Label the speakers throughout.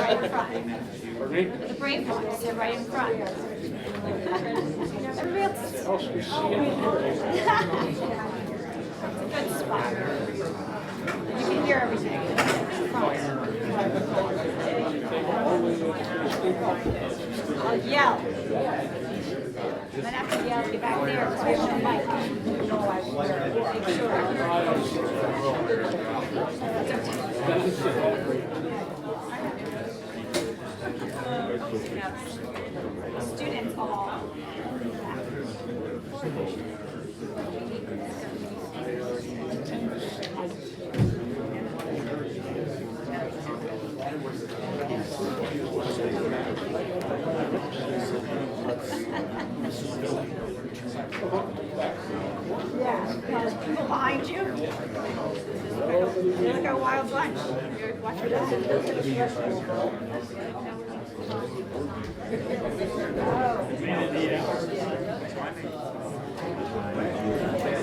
Speaker 1: right in front.
Speaker 2: Pardon me?
Speaker 1: The brave ones, they're right in front. Everybody else is
Speaker 2: Else we see it.
Speaker 1: good spot. You can hear everything. I'll yell. I'm gonna have to yell, get back there, so I have no mic. Students all. Yeah, people behind you. You're like a wild bunch. Watch your back.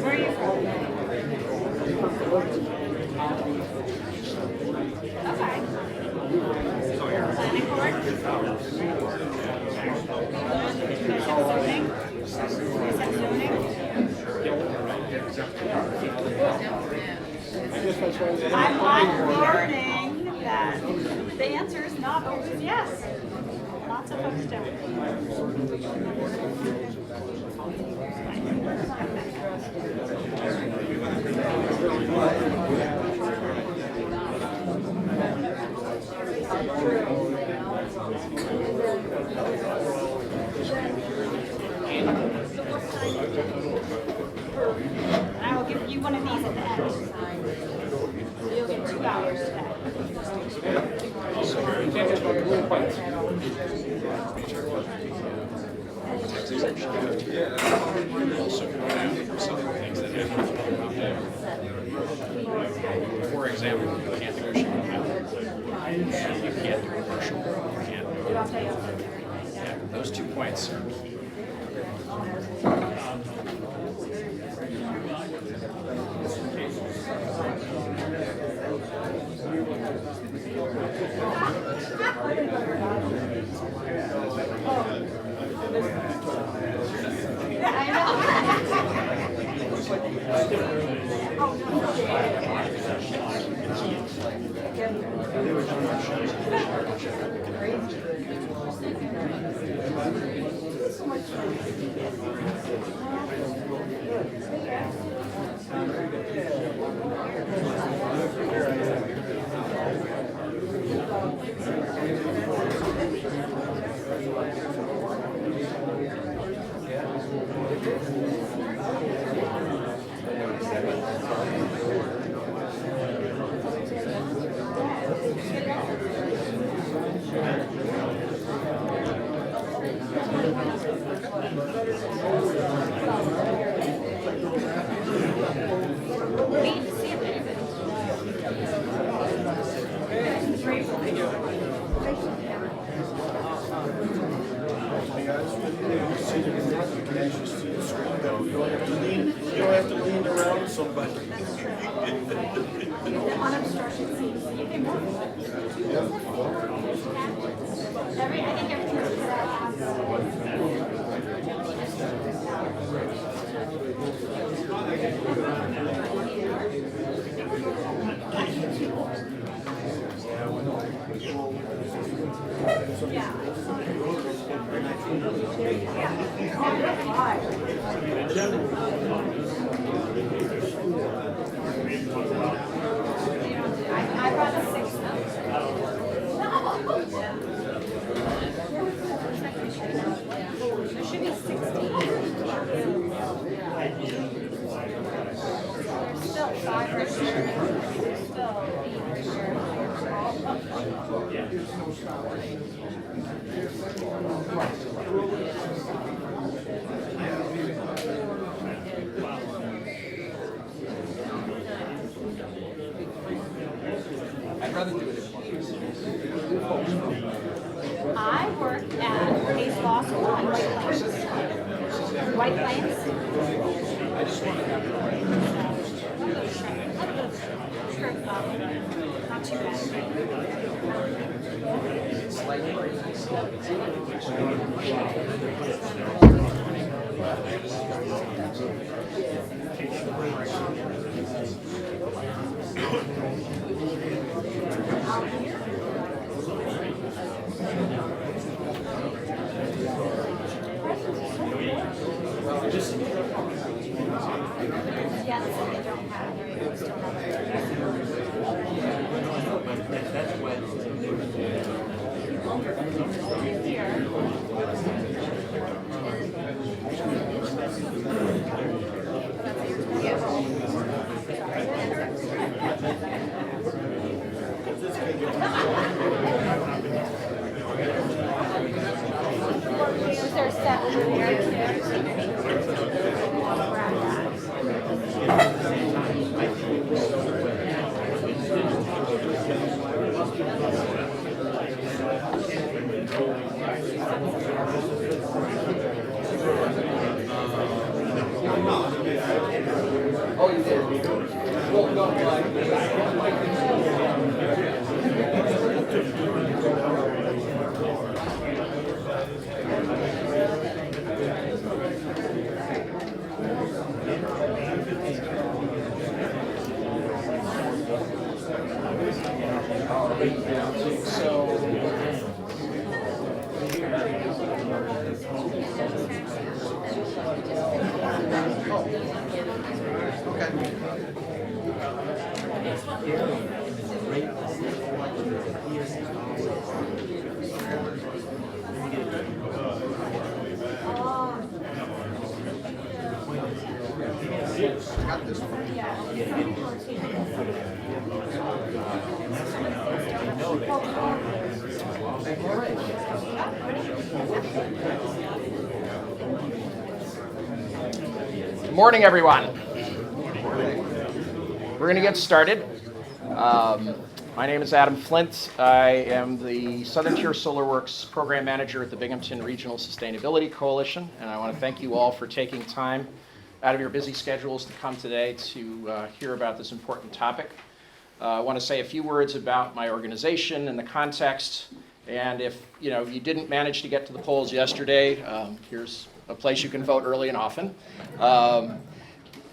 Speaker 1: Where are you from? Okay. Planning board? You guys have zoning? You guys have zoning? I'm learning that the answer is not always yes. Lots of folks don't. I will give you one of these at the end. You'll get $2 today.
Speaker 3: For example, you can't negotiate with them. You can't do commercial. You can't.
Speaker 1: I'll tell you.
Speaker 3: Yeah, those 2 points are key.
Speaker 4: You don't have to lean around somebody.
Speaker 1: Unobstructed seats. You can move. I think everything's put out. I brought a 6 There should be 16. There's still 5 right here. There's still 8
Speaker 3: I'd rather do it in one.
Speaker 1: I work at Case Law School in White Plains. White Plains?
Speaker 3: I just want to have
Speaker 1: Sure, not too bad. Is there a set?
Speaker 2: Good morning, everyone. We're going to get started. My name is Adam Flint. I am the Southern Tier Solar Works Program Manager at the Binghamton Regional Sustainability Coalition, and I want to thank you all for taking time out of your busy schedules to come today to hear about this important topic. I want to say a few words about my organization and the context, and if you didn't manage to get to the polls yesterday, here's a place you can vote early and often.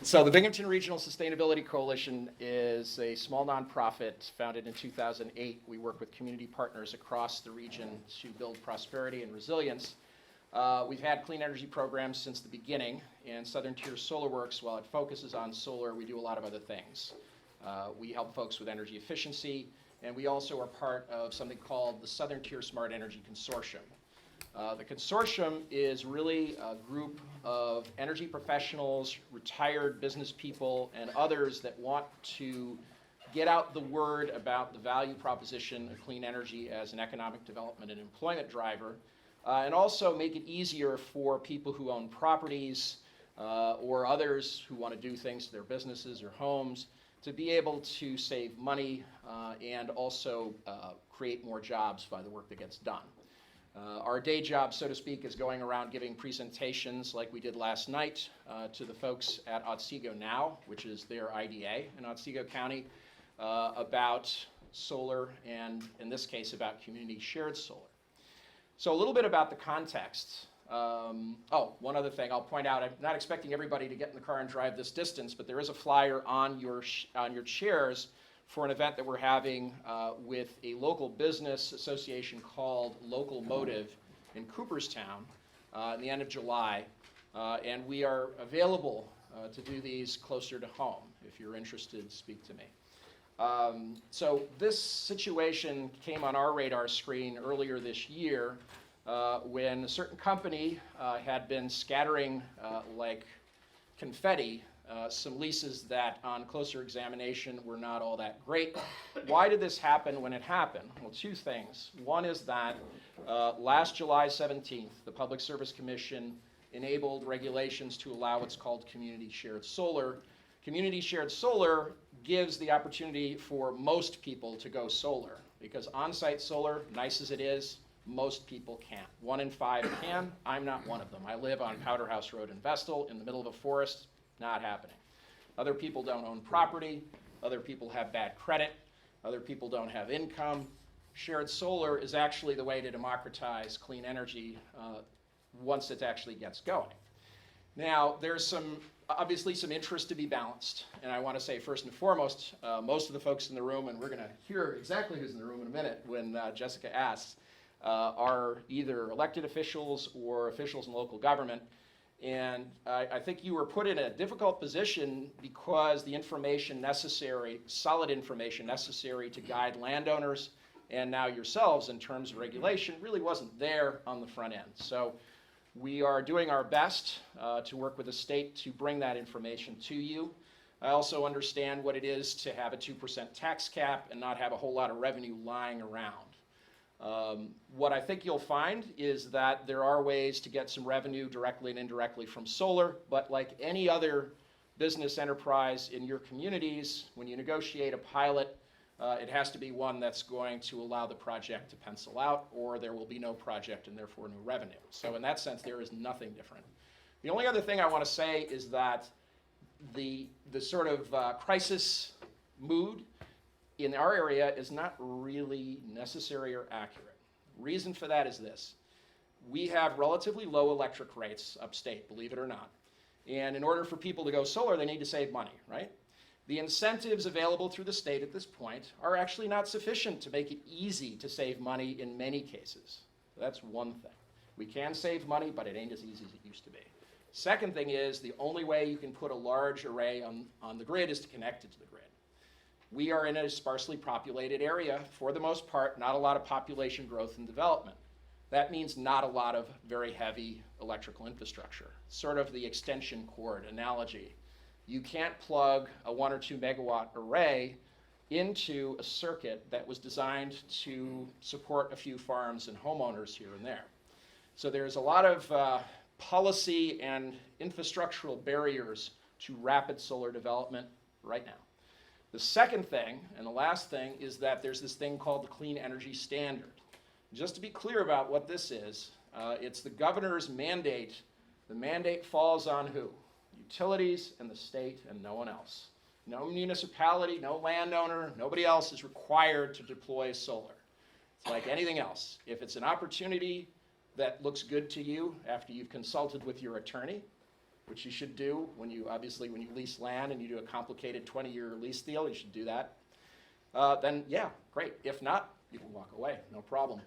Speaker 2: So the Binghamton Regional Sustainability Coalition is a small nonprofit founded in 2008. We work with community partners across the region to build prosperity and resilience. We've had clean energy programs since the beginning, and Southern Tier Solar Works, while it focuses on solar, we do a lot of other things. We help folks with energy efficiency, and we also are part of something called the Southern Tier Smart Energy Consortium. The consortium is really a group of energy professionals, retired business people, and others that want to get out the word about the value proposition of clean energy as an economic development and employment driver, and also make it easier for people who own properties or others who want to do things to their businesses or homes to be able to save money and also create more jobs by the work that gets done. Our day job, so to speak, is going around giving presentations like we did last night to the folks at Otsego Now, which is their IDA in Otsego County, about solar and, in this case, about community shared solar. So a little bit about the context. One other thing I'll point out, I'm not expecting everybody to get in the car and drive this distance, but there is a flyer on your chairs for an event that we're having with a local business association called Local Motive in Cooperstown in the end of July. And we are available to do these closer to home. If you're interested, speak to me. So this situation came on our radar screen earlier this year when a certain company had been scattering like confetti some leases that on closer examination were not all that great. Why did this happen when it happened? Well, two things. One is that last July 17th, the Public Service Commission enabled regulations to allow what's called community shared solar. Community shared solar gives the opportunity for most people to go solar because on-site solar, nice as it is, most people can't. 1 in 5 can. I'm not one of them. I live on Powder House Road in Vestal in the middle of a forest. Not happening. Other people don't own property. Other people have bad credit. Other people don't have income. shared solar is actually the way to democratize clean energy once it actually gets going. Now, there's obviously some interest to be balanced, and I want to say first and foremost, most of the folks in the room, and we're going to hear exactly who's in the room in a minute when Jessica asks, are either elected officials or officials in local government. And I think you were put in a difficult position because the information necessary, solid information necessary to guide landowners and now yourselves in terms of regulation really wasn't there on the front end. So we are doing our best to work with the state to bring that information to you. I also understand what it is to have a 2% tax cap and not have a whole lot of revenue lying around. What I think you'll find is that there are ways to get some revenue directly and indirectly from solar, but like any other business enterprise in your communities, when you negotiate a pilot, it has to be one that's going to allow the project to pencil out, or there will be no project and therefore no revenue. So in that sense, there is nothing different. The only other thing I want to say is that the sort of crisis mood in our area is not really necessary or accurate. Reason for that is this. We have relatively low electric rates upstate, believe it or not. And in order for people to go solar, they need to save money, right? The incentives available through the state at this point are actually not sufficient to make it easy to save money in many cases. So that's one thing. We can save money, but it ain't as easy as it used to be. Second thing is the only way you can put a large array on the grid is to connect it to the grid. We are in a sparsely populated area, for the most part, not a lot of population growth and development. That means not a lot of very heavy electrical infrastructure, sort of the extension cord analogy. You can't plug a 1 or 2 megawatt array into a circuit that was designed to support a few farms and homeowners here and there. So there's a lot of policy and infrastructural barriers to rapid solar development right now. The second thing, and the last thing, is that there's this thing called the Clean Energy Standard. Just to be clear about what this is, it's the governor's mandate. The mandate falls on who? Utilities and the state and no one else. No municipality, no landowner, nobody else is required to deploy solar. It's like anything else. If it's an opportunity that looks good to you after you've consulted with your attorney, which you should do when you lease land and you do a complicated 20-year lease deal, you should do that. Then yeah, great. If not, you can walk away, no problem.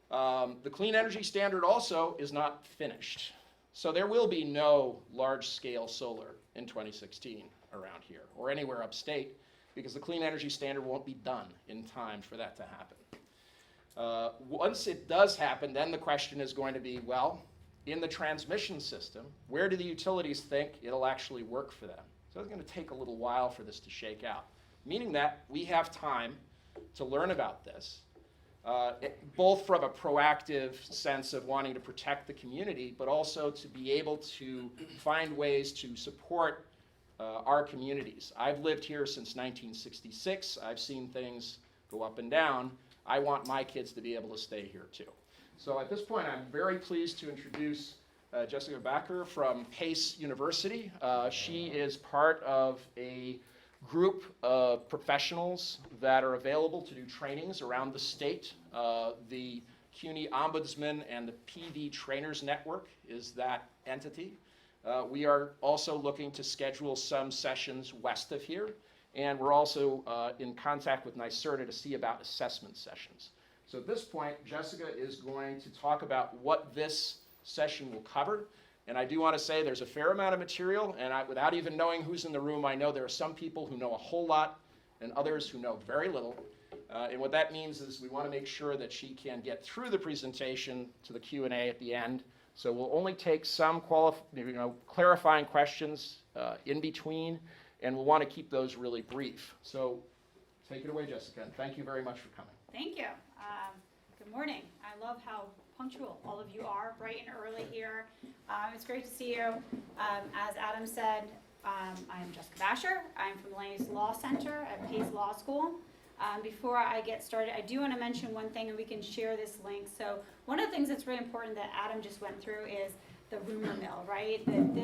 Speaker 2: The Clean Energy Standard also is not finished. So there will be no large-scale solar in 2016 around here or anywhere upstate because the Clean Energy Standard won't be done in time for that to happen. Once it does happen, then the question is going to be, well, in the transmission system, where do the utilities think it'll actually work for them? So it's going to take a little while for this to shake out, meaning that we have time to learn about this, both from a proactive sense of wanting to protect the community, but also to be able to find ways to support our communities. I've lived here since 1966. I've seen things go up and down. I want my kids to be able to stay here too. So at this point, I'm very pleased to introduce Jessica Backer from Pace University. She is part of a group of professionals that are available to do trainings around the state. The CUNY Ombudsman and the PV Trainers Network is that entity. We are also looking to schedule some sessions west of here, and we're also in contact with NYSERDA to see about assessment sessions. So at this point, Jessica is going to talk about what this session will cover. And I do want to say there's a fair amount of material, and without even knowing who's in the room, I know there are some people who know a whole lot and others who know very little. And what that means is we want to make sure that she can get through the presentation to the Q&A at the end. So we'll only take some clarifying questions in between, and we'll want to keep those really brief. So take it away, Jessica, and thank you very much for coming.
Speaker 1: Thank you. Good morning. I love how punctual all of you are, bright and early here. It's great to see you. As Adam said, I'm Jessica Basher. I'm from the Land Use Law Center at Pace Law School. Before I get started, I do want to mention one thing, and we can share this link. So one of the things that's really important that Adam just went through is the rumor mill, right? That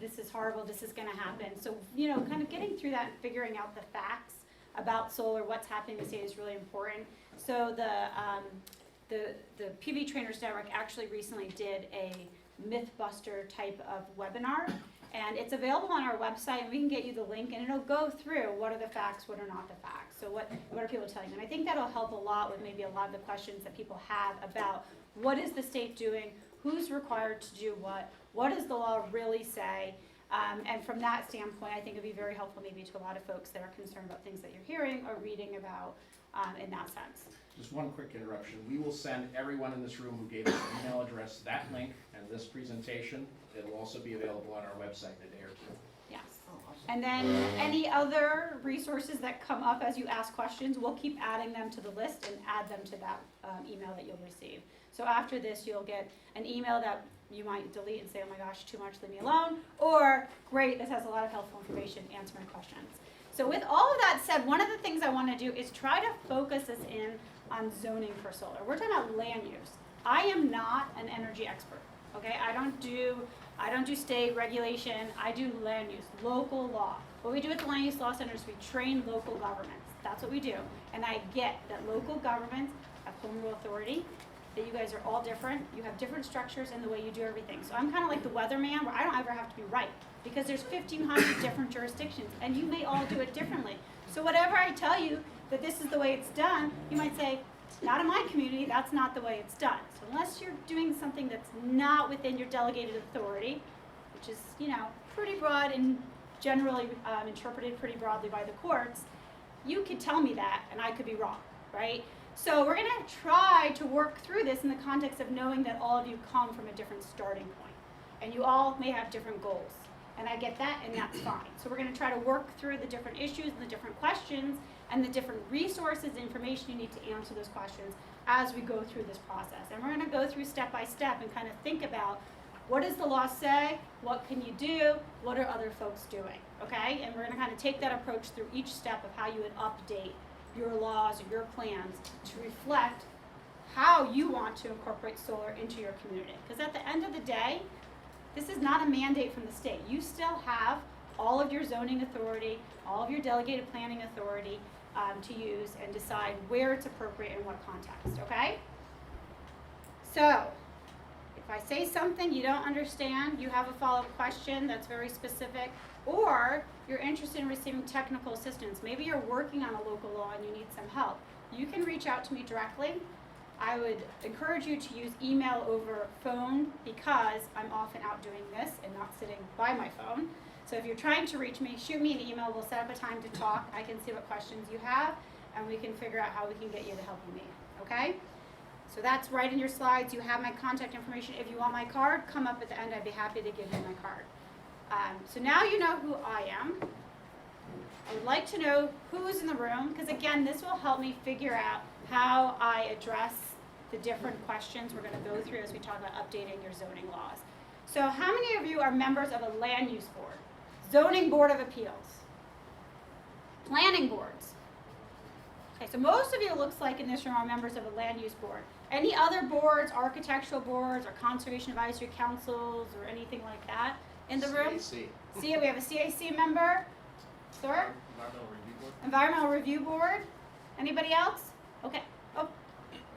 Speaker 1: this is horrible, this is going to happen. So, kind of getting through that and figuring out the facts about solar, what's happening in the state is really important. So the PV Trainers Network actually recently did a Mythbuster type of webinar, and it's available on our website, and we can get you the link, and it'll go through what are the facts, what are not the facts. So what are people telling you? And I think that'll help a lot with maybe a lot of the questions that people have about what is the state doing, who's required to do what does the law really say, and from that standpoint, I think it'd be very helpful maybe to a lot of folks that are concerned about things that you're hearing or reading about in that sense.
Speaker 2: Just one quick interruption. We will send everyone in this room who gave us an email address that link and this presentation. It will also be available on our website in a day or two.
Speaker 1: Yes. And then any other resources that come up as you ask questions, we'll keep adding them to the list and add them to that email that you'll receive. So after this, you'll get an email that you might delete and say, oh my gosh, too much, leave me alone. Or, great, this has a lot of helpful information, answer my questions. So with all of that said, one of the things I want to do is try to focus this in on zoning for solar. We're talking about land use. I am not an energy expert, okay? I don't do state regulation. I do land use, local law. What we do at the Land Use Law Center is we train local governments. That's what we do. And I get that local governments have home rule authority, that you guys are all different. You have different structures in the way you do everything. So I'm kind of like the weatherman where I don't ever have to be right because there's 1,500 different jurisdictions and you may all do it differently. So whatever I tell you that this is the way it's done, you might say, not in my community, that's not the way it's done. So unless you're doing something that's not within your delegated authority, which is, pretty broad and generally interpreted pretty broadly by the courts, you could tell me that and I could be wrong, right? So we're gonna try to work through this in the context of knowing that all of you come from a different starting point. And you all may have different goals. And I get that, and that's fine. So we're gonna try to work through the different issues and the different questions and the different resources, information you need to answer those questions as we go through this process. And we're gonna go through step by step and kind of think about what does the law say, what can you do, what are other folks doing, okay? And we're gonna kind of take that approach through each step of how you would update your laws or your plans to reflect how you want to incorporate solar into your community. Because at the end of the day, this is not a mandate from the state. You still have all of your zoning authority, all of your delegated planning authority to use and decide where it's appropriate in what context, okay? So, if I say something you don't understand, you have a follow-up question that's very specific, or you're interested in receiving technical assistance. Maybe you're working on a local law and you need some help. You can reach out to me directly. I would encourage you to use email over phone because I'm often out doing this and not sitting by my phone. So if you're trying to reach me, shoot me an email. We'll set up a time to talk. I can see what questions you have and we can figure out how we can get you the help you need, okay? So that's right in your slides. You have my contact information. If you want my card, come up at the end. I'd be happy to give you my card. So now you know who I am. I would like to know who's in the room, because again, this will help me figure out how I address the different questions we're going to go through as we talk about updating your zoning laws. So how many of you are members of a land use board, zoning board of appeals, planning boards? Okay, so most of you, it looks like in this room, are members of a land use board. Any other boards, architectural boards, or conservation advisory councils, or anything like that in the room?
Speaker 2: CAC.
Speaker 1: See, we have a CAC member. Sir?
Speaker 4: Environmental Review Board.
Speaker 1: Environmental Review Board. Anybody else? Okay. Oh,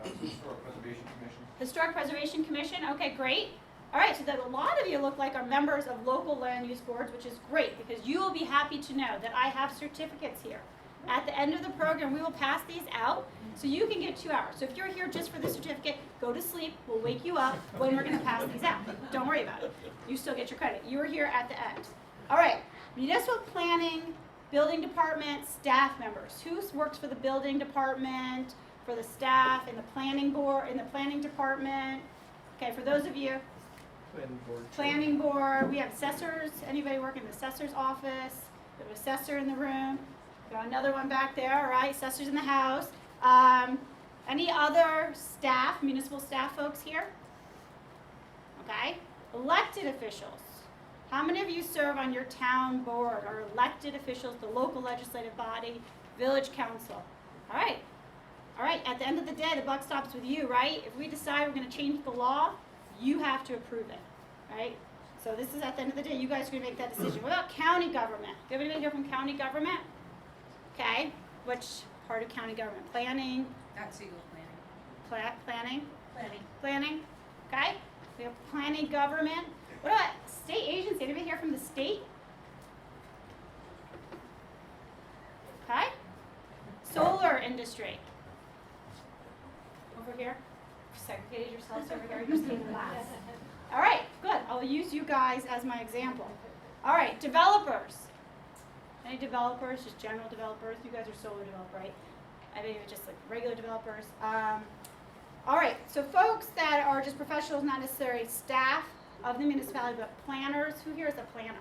Speaker 4: Historic Preservation Commission.
Speaker 1: Historic Preservation Commission. Okay, great. All right, so that a lot of you look like are members of local land use boards, which is great because you will be happy to know that I have certificates here. At the end of the program, we will pass these out so you can get 2 hours. So if you're here just for the certificate, go to sleep. We'll wake you up when we're going to pass these out. Don't worry about it. You still get your credit. You were here at the end. All right, municipal planning, building department, staff members. Who works for the building department, for the staff, in the planning board, in the planning department? Okay, for those of you,
Speaker 4: Planning Board.
Speaker 1: planning board, we have assessors. Anybody work in the assessor's office? We have an assessor in the room. Got another one back there, all right, assessors in the house. Any other staff, municipal staff folks here? Okay, elected officials. How many of you serve on your town board or elected officials, the local legislative body, village council? All right, at the end of the day, the buck stops with you, right? If we decide we're gonna change the law, you have to approve it, right? So this is at the end of the day, you guys are gonna make that decision. What about county government? Do you have anybody here from county government? Okay, which part of county government? Planning?
Speaker 5: Not Siegel planning.
Speaker 1: Planning?
Speaker 5: Planning.
Speaker 1: Planning, okay? We have planning government. What about state agency? Anybody here from the state? Okay? Solar industry. Over here. Segregated yourselves over here. You're just taking class. All right, good. I'll use you guys as my example. All right, developers. Any developers? Just general developers? You guys are solar developer, right? I mean, just like regular developers. All right, so folks that are just professionals, not necessarily staff of the municipality, but planners. Who here is a planner?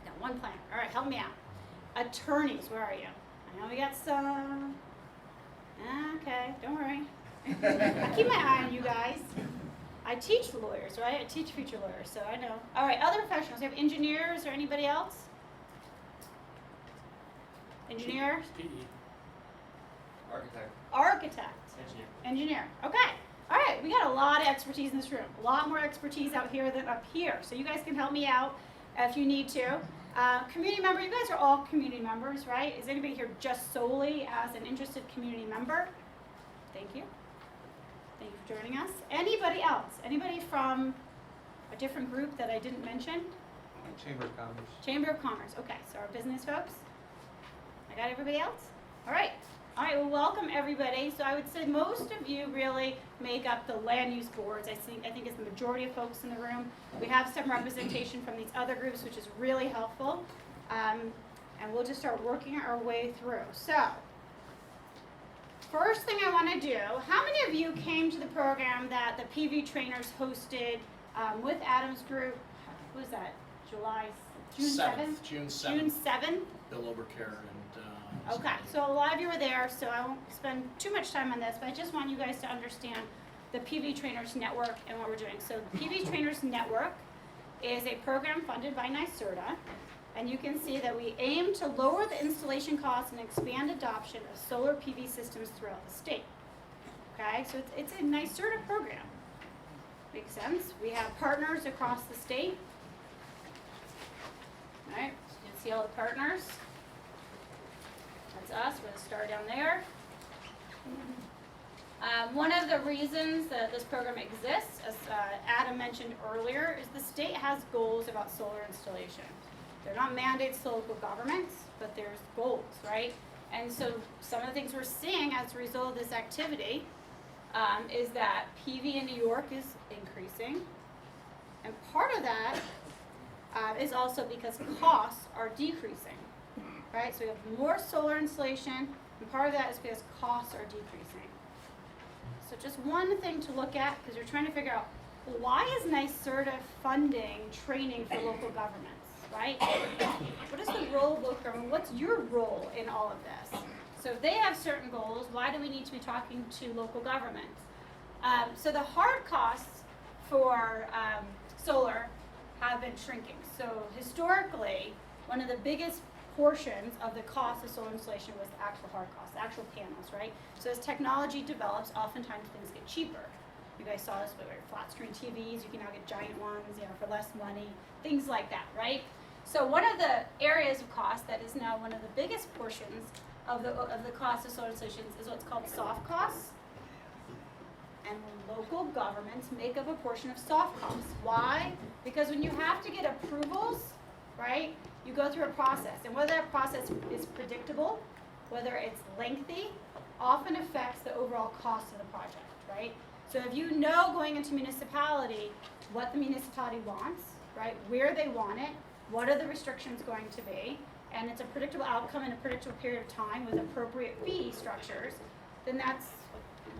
Speaker 1: Got one planner. All right, help me out. Attorneys, where are you? I know we got some. Okay, don't worry. I keep my eye on you guys. I teach lawyers, right? I teach future lawyers, so I know. All right, other professionals. You have engineers or anybody else? Engineers?
Speaker 4: Architect.
Speaker 1: Architect. Engineer. Okay. All right. We got a lot of expertise in this room. A lot more expertise out here than up here. So you guys can help me out if you need to. Community member. You guys are all community members, right? Is anybody here just solely as an interested community member? Thank you. Thank you for joining us. Anybody else? Anybody from a different group that I didn't mention?
Speaker 4: Chamber of Commerce.
Speaker 1: Chamber of Commerce. Okay. So our business folks. I got everybody else? All right. All right, well, welcome everybody. So I would say most of you really make up the land use boards. I think it's the majority of folks in the room. We have some representation from these other groups, which is really helpful. And we'll just start working our way through. So, first thing I want to do, how many of you came to the program that the PV trainers hosted with Adam's group? What was that? June 7th?
Speaker 3: June 7th.
Speaker 1: June 7th?
Speaker 3: Bill Obercare and.
Speaker 1: Okay, so a lot of you were there, so I won't spend too much time on this, but I just want you guys to understand the PV Trainers Network and what we're doing. So the PV Trainers Network is a program funded by NYSERDA, and you can see that we aim to lower the installation costs and expand adoption of solar PV systems throughout the state. Okay, so it's a NYSERDA program. Makes sense? We have partners across the state. All right, so you can see all the partners. That's us. We're going to start down there. One of the reasons that this program exists, as Adam mentioned earlier, is the state has goals about solar installation. They're not mandates to local governments, but there's goals, right? And so some of the things we're seeing as a result of this activity is that PV in New York is increasing. And part of that is also because costs are decreasing. Right, so we have more solar installation, and part of that is because costs are decreasing. So just one thing to look at, because you're trying to figure out, well, why is NYSERDA funding training for local governments, right? What is the role of local government? What's your role in all of this? So if they have certain goals, why do we need to be talking to local governments? So the hard costs for solar have been shrinking. So historically, one of the biggest portions of the cost of solar installation was the actual hard cost, the actual panels, right? So as technology develops, oftentimes things get cheaper. You guys saw this with flat screen TVs. You can now get giant ones, for less money, things like that, right? So one of the areas of cost that is now one of the biggest portions of the cost of solar installations is what's called soft costs. And local governments make up a portion of soft costs. Why? Because when you have to get approvals, right, you go through a process, and whether that process is predictable, whether it's lengthy, often affects the overall cost of the project, right? So if you know going into municipality what the municipality wants, right, where they want it, what are the restrictions going to be, and it's a predictable outcome in a predictable period of time with appropriate fee structures, then that's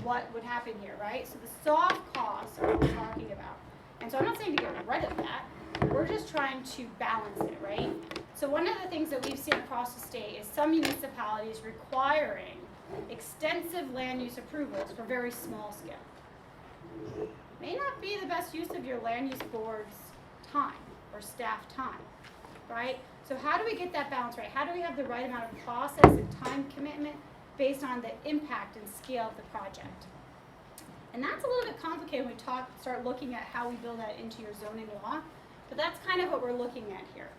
Speaker 1: what would happen here, right? So the soft costs are what we're talking about. And so I'm not saying to get rid of that. We're just trying to balance it, right? So one of the things that we've seen across the state is some municipalities requiring extensive land use approvals for very small scale. May not be the best use of your land use board's time or staff time, right? So how do we get that balance right? How do we have the right amount of process and time commitment based on the impact and scale of the project? And that's a little bit complicated when we start looking at how we build that into your zoning law. But that's kind of what we're looking at here.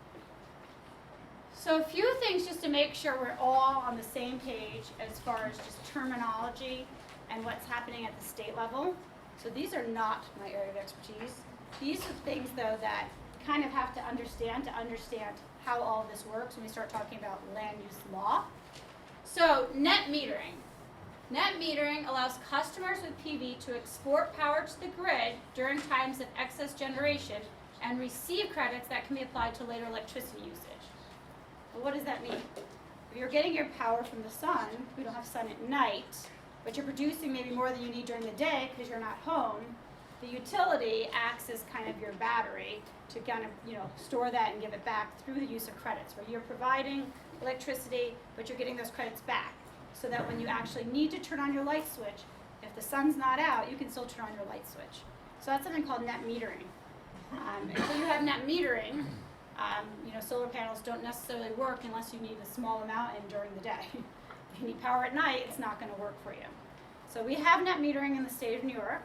Speaker 1: So a few things just to make sure we're all on the same page as far as just terminology and what's happening at the state level. So these are not my area of expertise. These are things, though, that kind of have to understand how all of this works when we start talking about land use law. So net metering. Net metering allows customers with PV to export power to the grid during times of excess generation and receive credits that can be applied to later electricity usage. Well, what does that mean? If you're getting your power from the sun, we don't have sun at night, but you're producing maybe more than you need during the day because you're not home, the utility acts as kind of your battery to kind of, store that and give it back through the use of credits, where you're providing electricity, but you're getting those credits back, so that when you actually need to turn on your light switch, if the sun's not out, you can still turn on your light switch. So that's something called net metering. Until you have net metering, solar panels don't necessarily work unless you need a small amount and during the day. If you need power at night, it's not going to work for you. So we have net metering in the state of New York.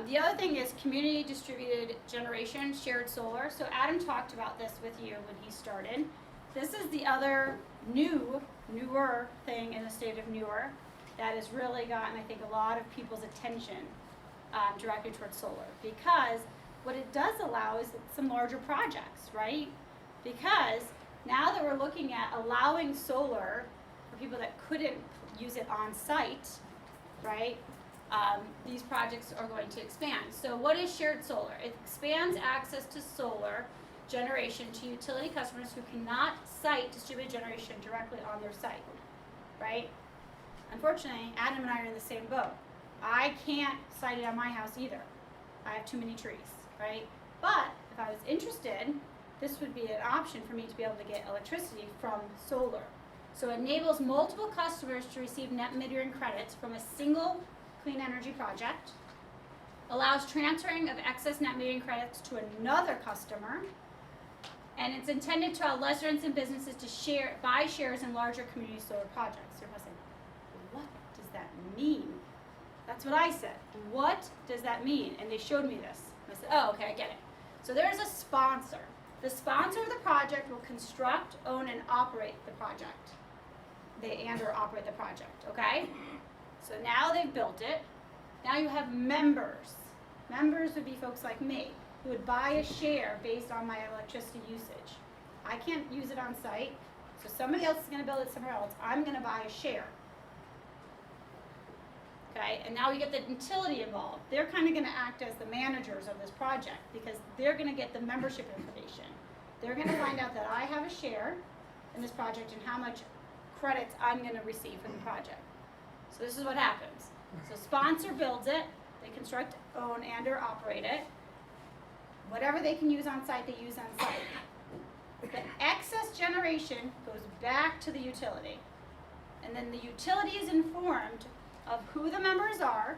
Speaker 1: The other thing is community distributed generation, shared solar. So Adam talked about this with you when he started. This is the other newer thing in the state of New York that has really gotten, I think, a lot of people's attention directed towards solar, because what it does allow is some larger projects, right? Because now that we're looking at allowing solar for people that couldn't use it on site, right? These projects are going to expand. So what is shared solar? It expands access to solar generation to utility customers who cannot site distributed generation directly on their site, right? Unfortunately, Adam and I are in the same boat. I can't site it on my house either. I have too many trees, right? But if I was interested, this would be an option for me to be able to get electricity from solar. So it enables multiple customers to receive net metering credits from a single clean energy project, allows transferring of excess net metering credits to another customer, and it's intended to allow residents and businesses to buy shares in larger community solar projects. You're saying, what does that mean? That's what I said. What does that mean? And they showed me this. And I said, oh, okay, I get it. So there's a sponsor. The sponsor of the project will construct, own, and operate the project. Or operate the project, okay? So now they've built it. Now you have members. Members would be folks like me who would buy a share based on my electricity usage. I can't use it on site, so somebody else is going to build it somewhere else. I'm going to buy a share. Okay, and now we get the utility involved. They're kind of going to act as the managers of this project because they're going to get the membership information. They're going to find out that I have a share in this project and how much credits I'm going to receive from the project. So this is what happens. So sponsor builds it, they construct, own, and or operate it. Whatever they can use on site, they use on site. The excess generation goes back to the utility. And then the utility is informed of who the members are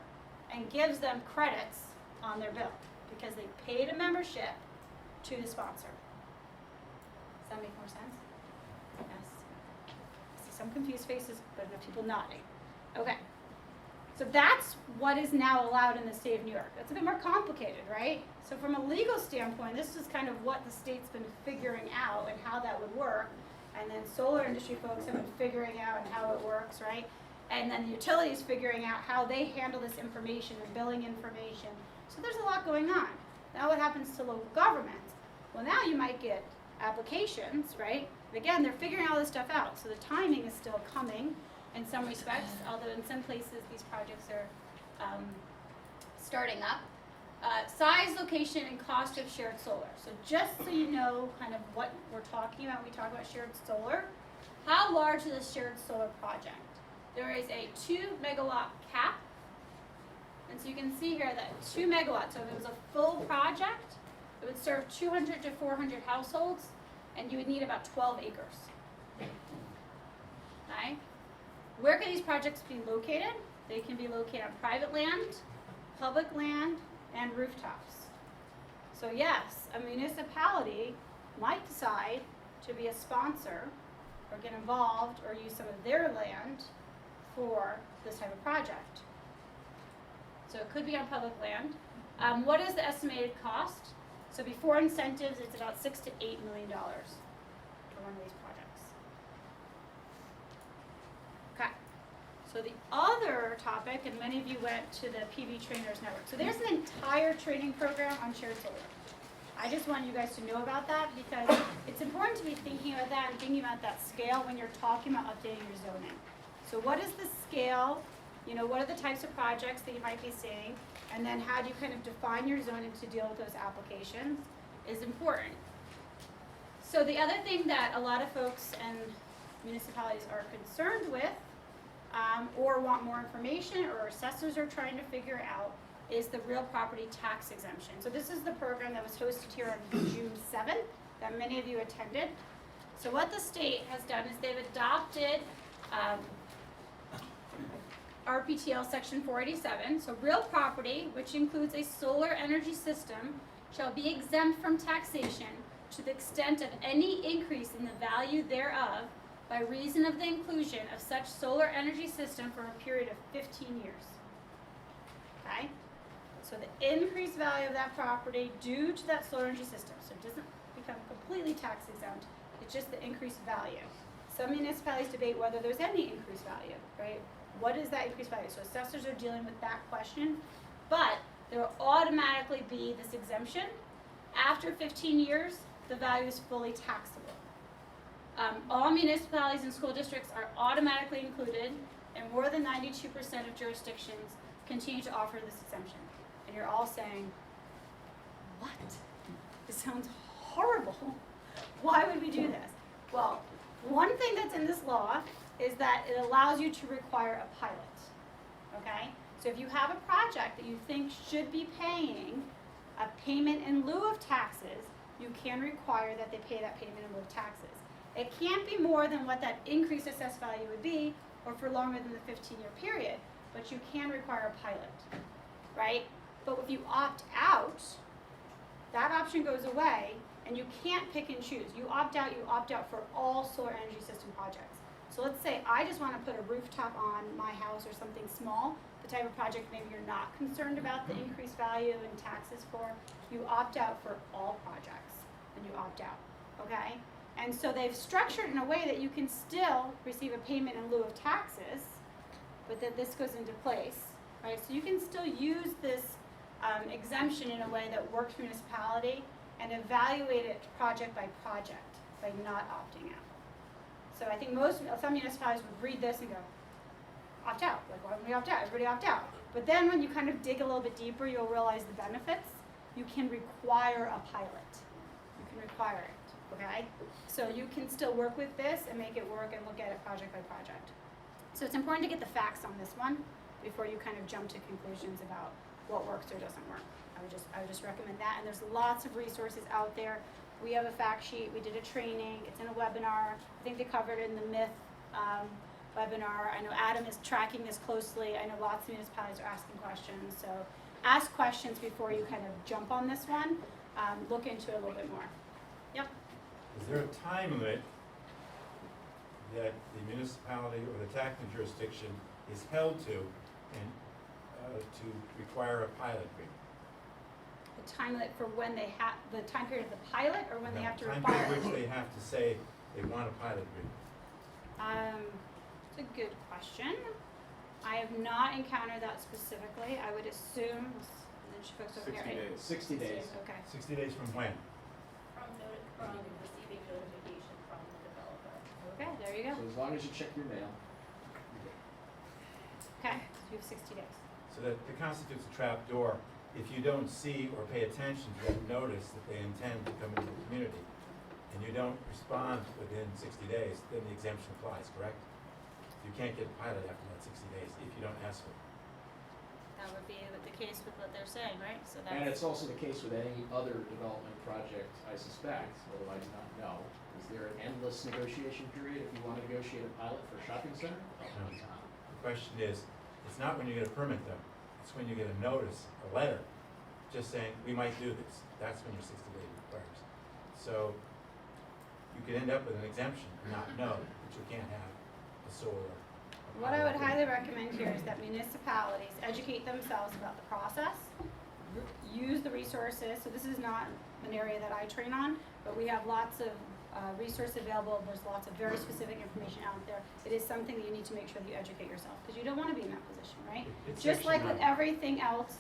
Speaker 1: and gives them credits on their bill because they paid a membership to the sponsor. Does that make more sense? Yes. I see some confused faces, but enough people nodding. Okay. So that's what is now allowed in the state of New York. That's a bit more complicated, right? So from a legal standpoint, this is kind of what the state's been figuring out and how that would work. And then solar industry folks have been figuring out and how it works, right? And then the utilities figuring out how they handle this information and billing information. So there's a lot going on. Now what happens to local government? Well, now you might get applications, right? But again, they're figuring all this stuff out. So the timing is still coming in some respects, although in some places these projects are starting up. Size, location, and cost of shared solar. So just so you know kind of what we're talking about when we talk about shared solar, how large is a shared solar project? There is a 2 megawatt cap. And so you can see here that 2 megawatts, so if it was a full project, it would serve 200 to 400 households, and you would need about 12 acres. Okay? Where can these projects be located? They can be located on private land, public land, and rooftops. So yes, a municipality might decide to be a sponsor or get involved or use some of their land for this type of project. So it could be on public land. What is the estimated cost? So before incentives, it's about $6 to $8 million for one of these projects. Okay. So the other topic, and many of you went to the PV Trainers Network. So there's an entire training program on shared solar. I just want you guys to know about that because it's important to be thinking about that and thinking about that scale when you're talking about updating your zoning. So what is the scale? You know, what are the types of projects that you might be seeing? And then how do you kind of define your zoning to deal with those applications is important. So the other thing that a lot of folks and municipalities are concerned with or want more information or assessors are trying to figure out is the real property tax exemption. So this is the program that was hosted here on June 7th that many of you attended. So what the state has done is they've adopted RPTL section 487. So real property, which includes a solar energy system, shall be exempt from taxation to the extent of any increase in the value thereof by reason of the inclusion of such solar energy system for a period of 15 years. Okay? So the increased value of that property due to that solar energy system, so it doesn't become completely tax exempt, it's just the increased value. Some municipalities debate whether there's any increased value, right? What is that increased value? So assessors are dealing with that question, but there will automatically be this exemption. After 15 years, the value is fully taxable. All municipalities and school districts are automatically included, and more than 92% of jurisdictions continue to offer this exemption. And you're all saying, what? This sounds horrible. Why would we do this? Well, one thing that's in this law is that it allows you to require a pilot, okay? So if you have a project that you think should be paying a payment in lieu of taxes, you can require that they pay that payment in lieu of taxes. It can't be more than what that increased assessed value would be, or for longer than the 15-year period, but you can require a pilot, right? But if you opt out, that option goes away, and you can't pick and choose. You opt out for all solar energy system projects. So let's say I just want to put a rooftop on my house or something small, the type of project maybe you're not concerned about the increased value and taxes for, you opt out for all projects, and you opt out, okay? And so they've structured in a way that you can still receive a payment in lieu of taxes, but that this goes into place, right? So you can still use this exemption in a way that works for municipality and evaluate it project by project by not opting out. So I think some municipalities would read this and go, opt out. Like, why don't we opt out? Everybody opt out. But then when you kind of dig a little bit deeper, you'll realize the benefits. You can require a pilot. You can require it, okay? So you can still work with this and make it work and look at it project by project. So it's important to get the facts on this one before you kind of jump to conclusions about what works or doesn't work. I would just recommend that. And there's lots of resources out there. We have a fact sheet. We did a training. It's in a webinar. I think they covered it in the myth webinar. I know Adam is tracking this closely. I know lots of municipalities are asking questions. So ask questions before you kind of jump on this one. Look into it a little bit more. Yep.
Speaker 6: Is there a time limit that the municipality or the taxing jurisdiction is held to and to require a pilot agreement?
Speaker 1: The time limit for when they have, the time period of the pilot or when they have to
Speaker 6: Time
Speaker 1: require
Speaker 6: period
Speaker 1: it?
Speaker 6: which they have to say they want a pilot agreement.
Speaker 1: It's a good question. I have not encountered that specifically. I would assume, and then she folks over here.
Speaker 2: 60 days.
Speaker 1: Okay.
Speaker 6: 60 days from when?
Speaker 5: From receiving notification from the developer.
Speaker 1: Okay, there you go.
Speaker 2: So as long as you check your mail.
Speaker 1: Okay, so you have 60 days.
Speaker 6: So that constitutes a trap door. If you don't see or pay attention to that notice that they intend to come into the community, and you don't respond within 60 days, then the exemption applies, correct? You can't get a pilot after that 60 days if you don't ask for it.
Speaker 1: That would be the case with what they're saying, right? So that's.
Speaker 2: And it's also the case with any other development project, I suspect, although I do not know. Is there an endless negotiation period if you want to negotiate a pilot for a shopping center?
Speaker 6: No. The question is, it's not when you get a permit though, it's when you get a notice, a letter, just saying, we might do this. That's when your 60 days requires. So you could end up with an exemption and not know that you can't have a solar.
Speaker 1: What I would highly recommend here is that municipalities educate themselves about the process, use the resources. So this is not an area that I train on, but we have lots of resources available. There's lots of very specific information out there. It is something that you need to make sure that you educate yourself, because you don't want to be in that position, right?
Speaker 6: It's
Speaker 1: Just like
Speaker 6: Section
Speaker 1: with
Speaker 6: 9.
Speaker 1: everything else,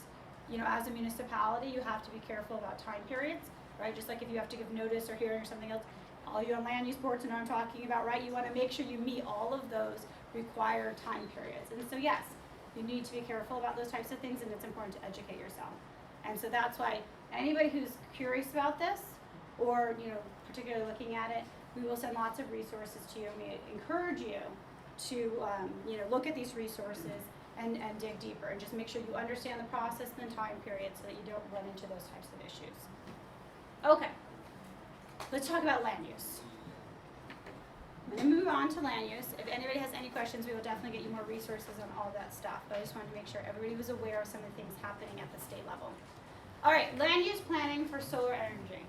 Speaker 1: you know, as a municipality, you have to be careful about time periods, right? Just like if you have to give notice or hearing or something else, all you on land use boards know what I'm talking about, right? You want to make sure you meet all of those required time periods. And so yes, you need to be careful about those types of things, and it's important to educate yourself. And so that's why anybody who's curious about this, or, you know, particularly looking at it, we will send lots of resources to you. We encourage you to, you know, look at these resources and dig deeper, and just make sure you understand the process and the time period so that you don't run into those types of issues. Okay, let's talk about land use. I'm going to move on to land use. If anybody has any questions, we will definitely get you more resources on all that stuff, but I just wanted to make sure everybody was aware of some of the things happening at the state level. All right, land use planning for solar energy.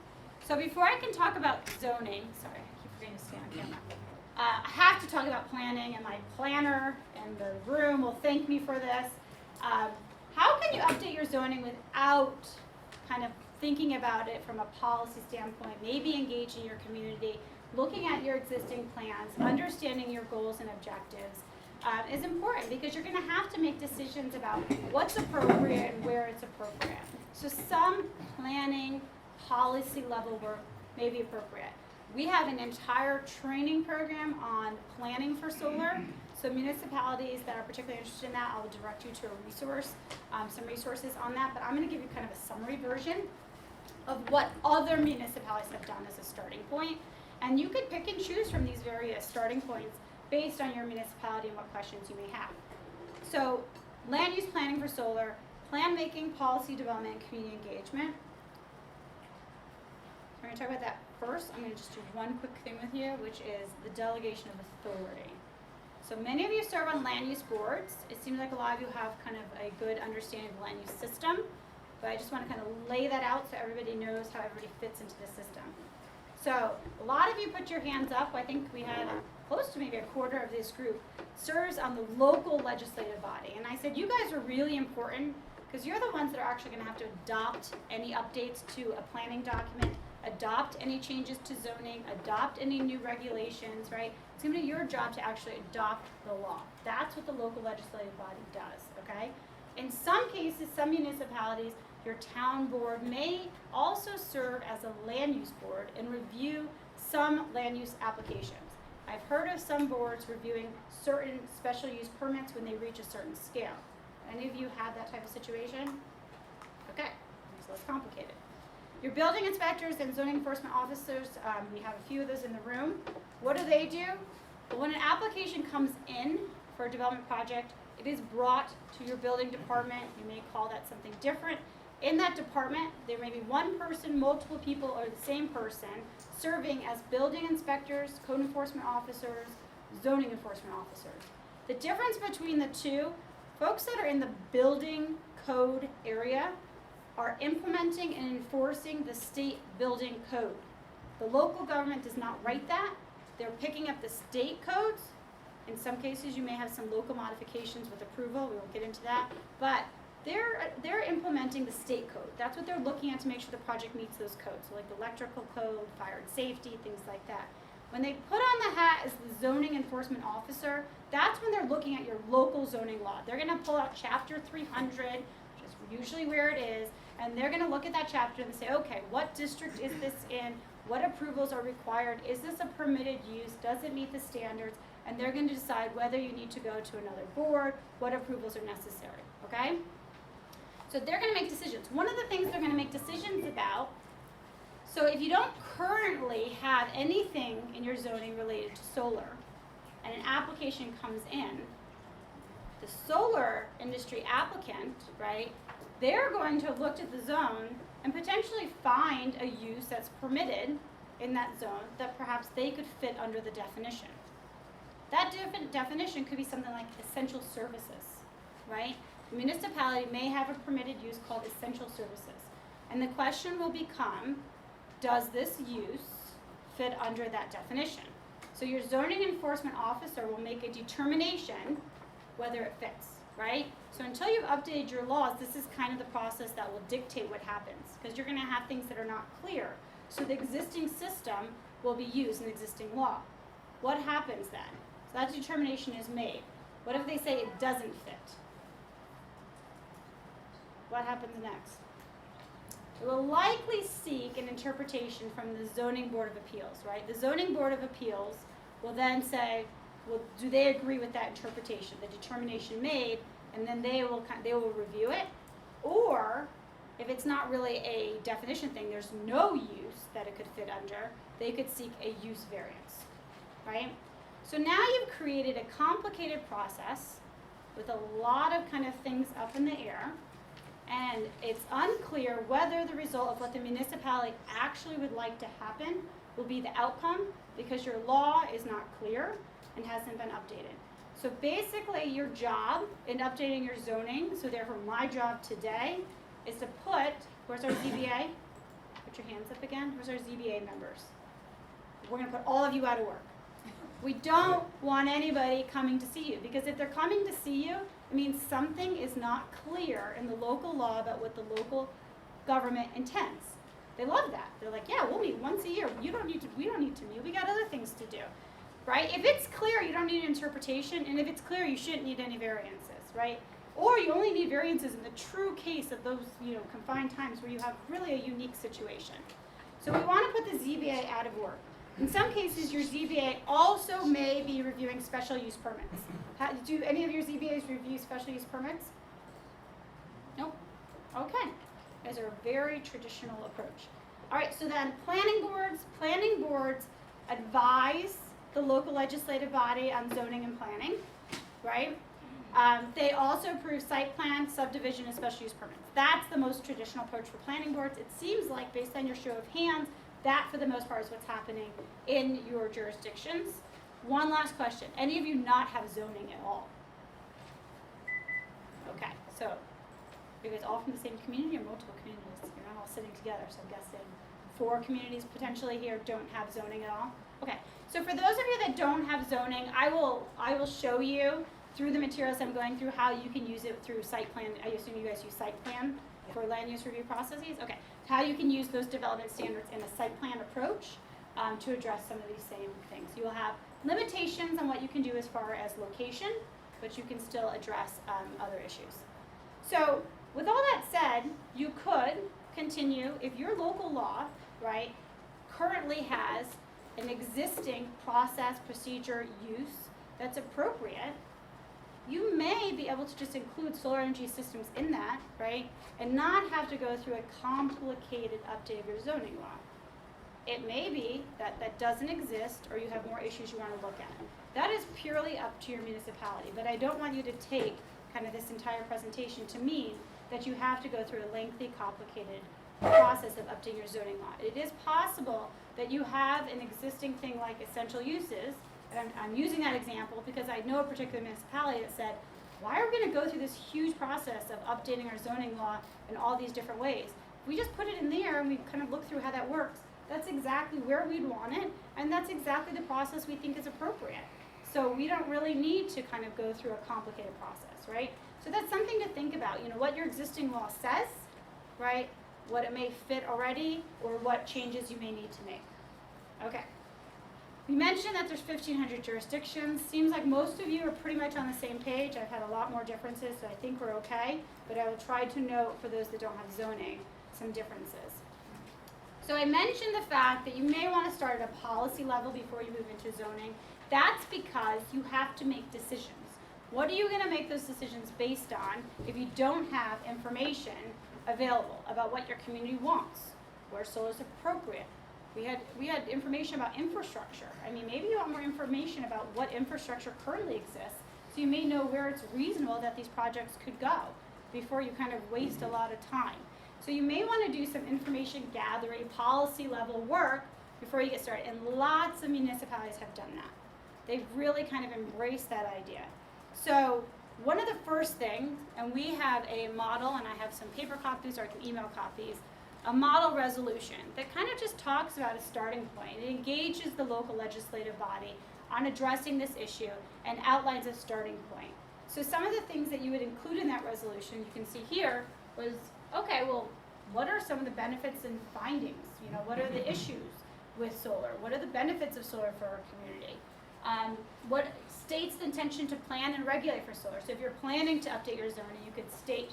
Speaker 1: So before I can talk about zoning, sorry, I keep forgetting to stay on camera. I have to talk about planning, and my planner in the room will thank me for this. How can you update your zoning without kind of thinking about it from a policy standpoint, maybe engaging your community, looking at your existing plans, understanding your goals and objectives, is important, because you're going to have to make decisions about what's appropriate and where it's appropriate. So some planning, policy level work may be appropriate. We have an entire training program on planning for solar. So municipalities that are particularly interested in that, I will direct you to a resource, some resources on that. But I'm going to give you kind of a summary version of what other municipalities have done as a starting point. And you could pick and choose from these various starting points based on your municipality and what questions you may have. So land use planning for solar, plan making, policy development, and community engagement. We're going to talk about that first. I'm going to just do one quick thing with you, which is the delegation of authority. So many of you serve on land use boards. It seems like a lot of you have kind of a good understanding of the land use system, but I just want to kind of lay that out so everybody knows how everybody fits into the system. So a lot of you put your hands up. I think we had close to maybe a quarter of this group serves on the local legislative body. And I said, you guys are really important, because you're the ones that are actually going to have to adopt any updates to a planning document, adopt any changes to zoning, adopt any new regulations, right? It's going to be your job to actually adopt the law. That's what the local legislative body does, okay? In some cases, some municipalities, your town board may also serve as a land use board and review some land use applications. I've heard of some boards reviewing certain special use permits when they reach a certain scale. Any of you have that type of situation? Okay, so it's complicated. Your building inspectors and zoning enforcement officers, we have a few of those in the room. What do? Well, when an application comes in for a development project, it is brought to your building department. You may call that something different. In that department, there may be one person, multiple people, or the same person serving as building inspectors, code enforcement officers, zoning enforcement officers. The difference between the two, folks that are in the building code area are implementing and enforcing the state building code. The local government does not write that. They're picking up the state codes. In some cases, you may have some local modifications with approval. We won't get into that. But they're implementing the state code. That's what they're looking at to make sure the project meets those codes. So like the electrical code, fire and safety, things like that. When they put on the hat as the zoning enforcement officer, that's when they're looking at your local zoning law. They're going to pull out chapter 300, which is usually where it is, and they're going to look at that chapter and say, okay, what district is this in? What approvals are required? Is this a permitted use? Does it meet the standards? And they're going to decide whether you need to go to another board, what approvals are necessary, okay? So they're going to make decisions. One of the things they're going to make decisions about, so if you don't currently have anything in your zoning related to solar, and an application comes in, the solar industry applicant, right, they're going to have looked at the zone and potentially find a use that's permitted in that zone that perhaps they could fit under the definition. That definition could be something like essential services, right? The municipality may have a permitted use called essential services. And the question will become, does this use fit under that definition? So your zoning enforcement officer will make a determination whether it fits, right? So until you've updated your laws, this is kind of the process that will dictate what happens, because you're going to have things that are not clear. So the existing system will be used in the existing law. What happens then? So that determination is made. What if they say it doesn't fit? What happens next? It will likely seek an interpretation from the Zoning Board of Appeals, right? The Zoning Board of Appeals will then say, well, do they agree with that interpretation, the determination made, and then they will review it. Or if it's not really a definition thing, there's no use that it could fit under, they could seek a use variance, right? So now you've created a complicated process with a lot of kind of things up in the air, and it's unclear whether the result of what the municipality actually would like to happen will be the outcome, because your law is not clear and hasn't been updated. So basically your job in updating your zoning, so therefore my job today, is to put, where's our ZBA? Put your hands up again. Where's our ZBA members? We're going to put all of you out of work. We don't want anybody coming to see you, because if they're coming to see you, it means something is not clear in the local law about what the local government intends. They love that. They're like, yeah, we'll meet once a year. We don't need to meet. We got other things to do, right? If it's clear, you don't need an interpretation, and if it's clear, you shouldn't need any variances, right? Or you only need variances in the true case of those, confined times where you have really a unique situation. So we want to put the ZBA out of work. In some cases, your ZBA also may be reviewing special use permits. Do any of your ZBAs review special use permits? Nope. Okay. Those are a very traditional approach. All right, so then planning boards advise the local legislative body on zoning and planning, right? They also approve site plan, subdivision, and special use permits. That's the most traditional approach for planning boards. It seems like, based on your show of hands, that, for the most part, is what's happening in your jurisdictions. One last question. Any of you not have zoning at all? Okay, so you guys all from the same community or multiple communities? You're not all sitting together, so I'm guessing 4 communities potentially here don't have zoning at all. Okay, so for those of you that don't have zoning, I will show you through the materials I'm going through how you can use it through site plan. I assume you guys use site plan for land use review processes? Okay, how you can use those development standards in a site plan approach to address some of these same things. You will have limitations on what you can do as far as location, but you can still address other issues. So with all that said, you could continue, if your local law, right, currently has an existing process, procedure, use that's appropriate, you may be able to just include solar energy systems in that, right, and not have to go through a complicated update of your zoning law. It may be that that doesn't exist, or you have more issues you want to look at. That is purely up to your municipality, but I don't want you to take kind of this entire presentation to mean that you have to go through a lengthy, complicated process of updating your zoning law. It is possible that you have an existing thing like essential uses, and I'm using that example because I know a particular municipality that said, why are we going to go through this huge process of updating our zoning law in all these different ways? If we just put it in there and we kind of look through how that works, that's exactly where we'd want it, and that's exactly the process we think is appropriate. So we don't really need to kind of go through a complicated process, right? So that's something to think about, what your existing law says, right? What it may fit already, or what changes you may need to make. Okay. We mentioned that there's 1,500 jurisdictions. Seems like most of you are pretty much on the same page. I've had a lot more differences, so I think we're okay. But I will try to note, for those that don't have zoning, some differences. So I mentioned the fact that you may want to start at a policy level before you move into zoning. That's because you have to make decisions. What are you going to make those decisions based on if you don't have information available about what your community wants, where solar is appropriate? We had information about infrastructure. I mean, maybe you want more information about what infrastructure currently exists, so you may know where it's reasonable that these projects could go before you kind of waste a lot of time. So you may want to do some information gathering, policy level work before you get started, and lots of municipalities have done that. They've really kind of embraced that idea. So one of the first things, and we have a model, and I have some paper copies or I can email copies, a model resolution that kind of just talks about a starting point. It engages the local legislative body on addressing this issue and outlines a starting point. So some of the things that you would include in that resolution, you can see here, was, okay, well, what are some of the benefits and findings? You know, what are the issues with solar? What are the benefits of solar for our community? What states the intention to plan and regulate for solar? So if you're planning to update your zoning, you could state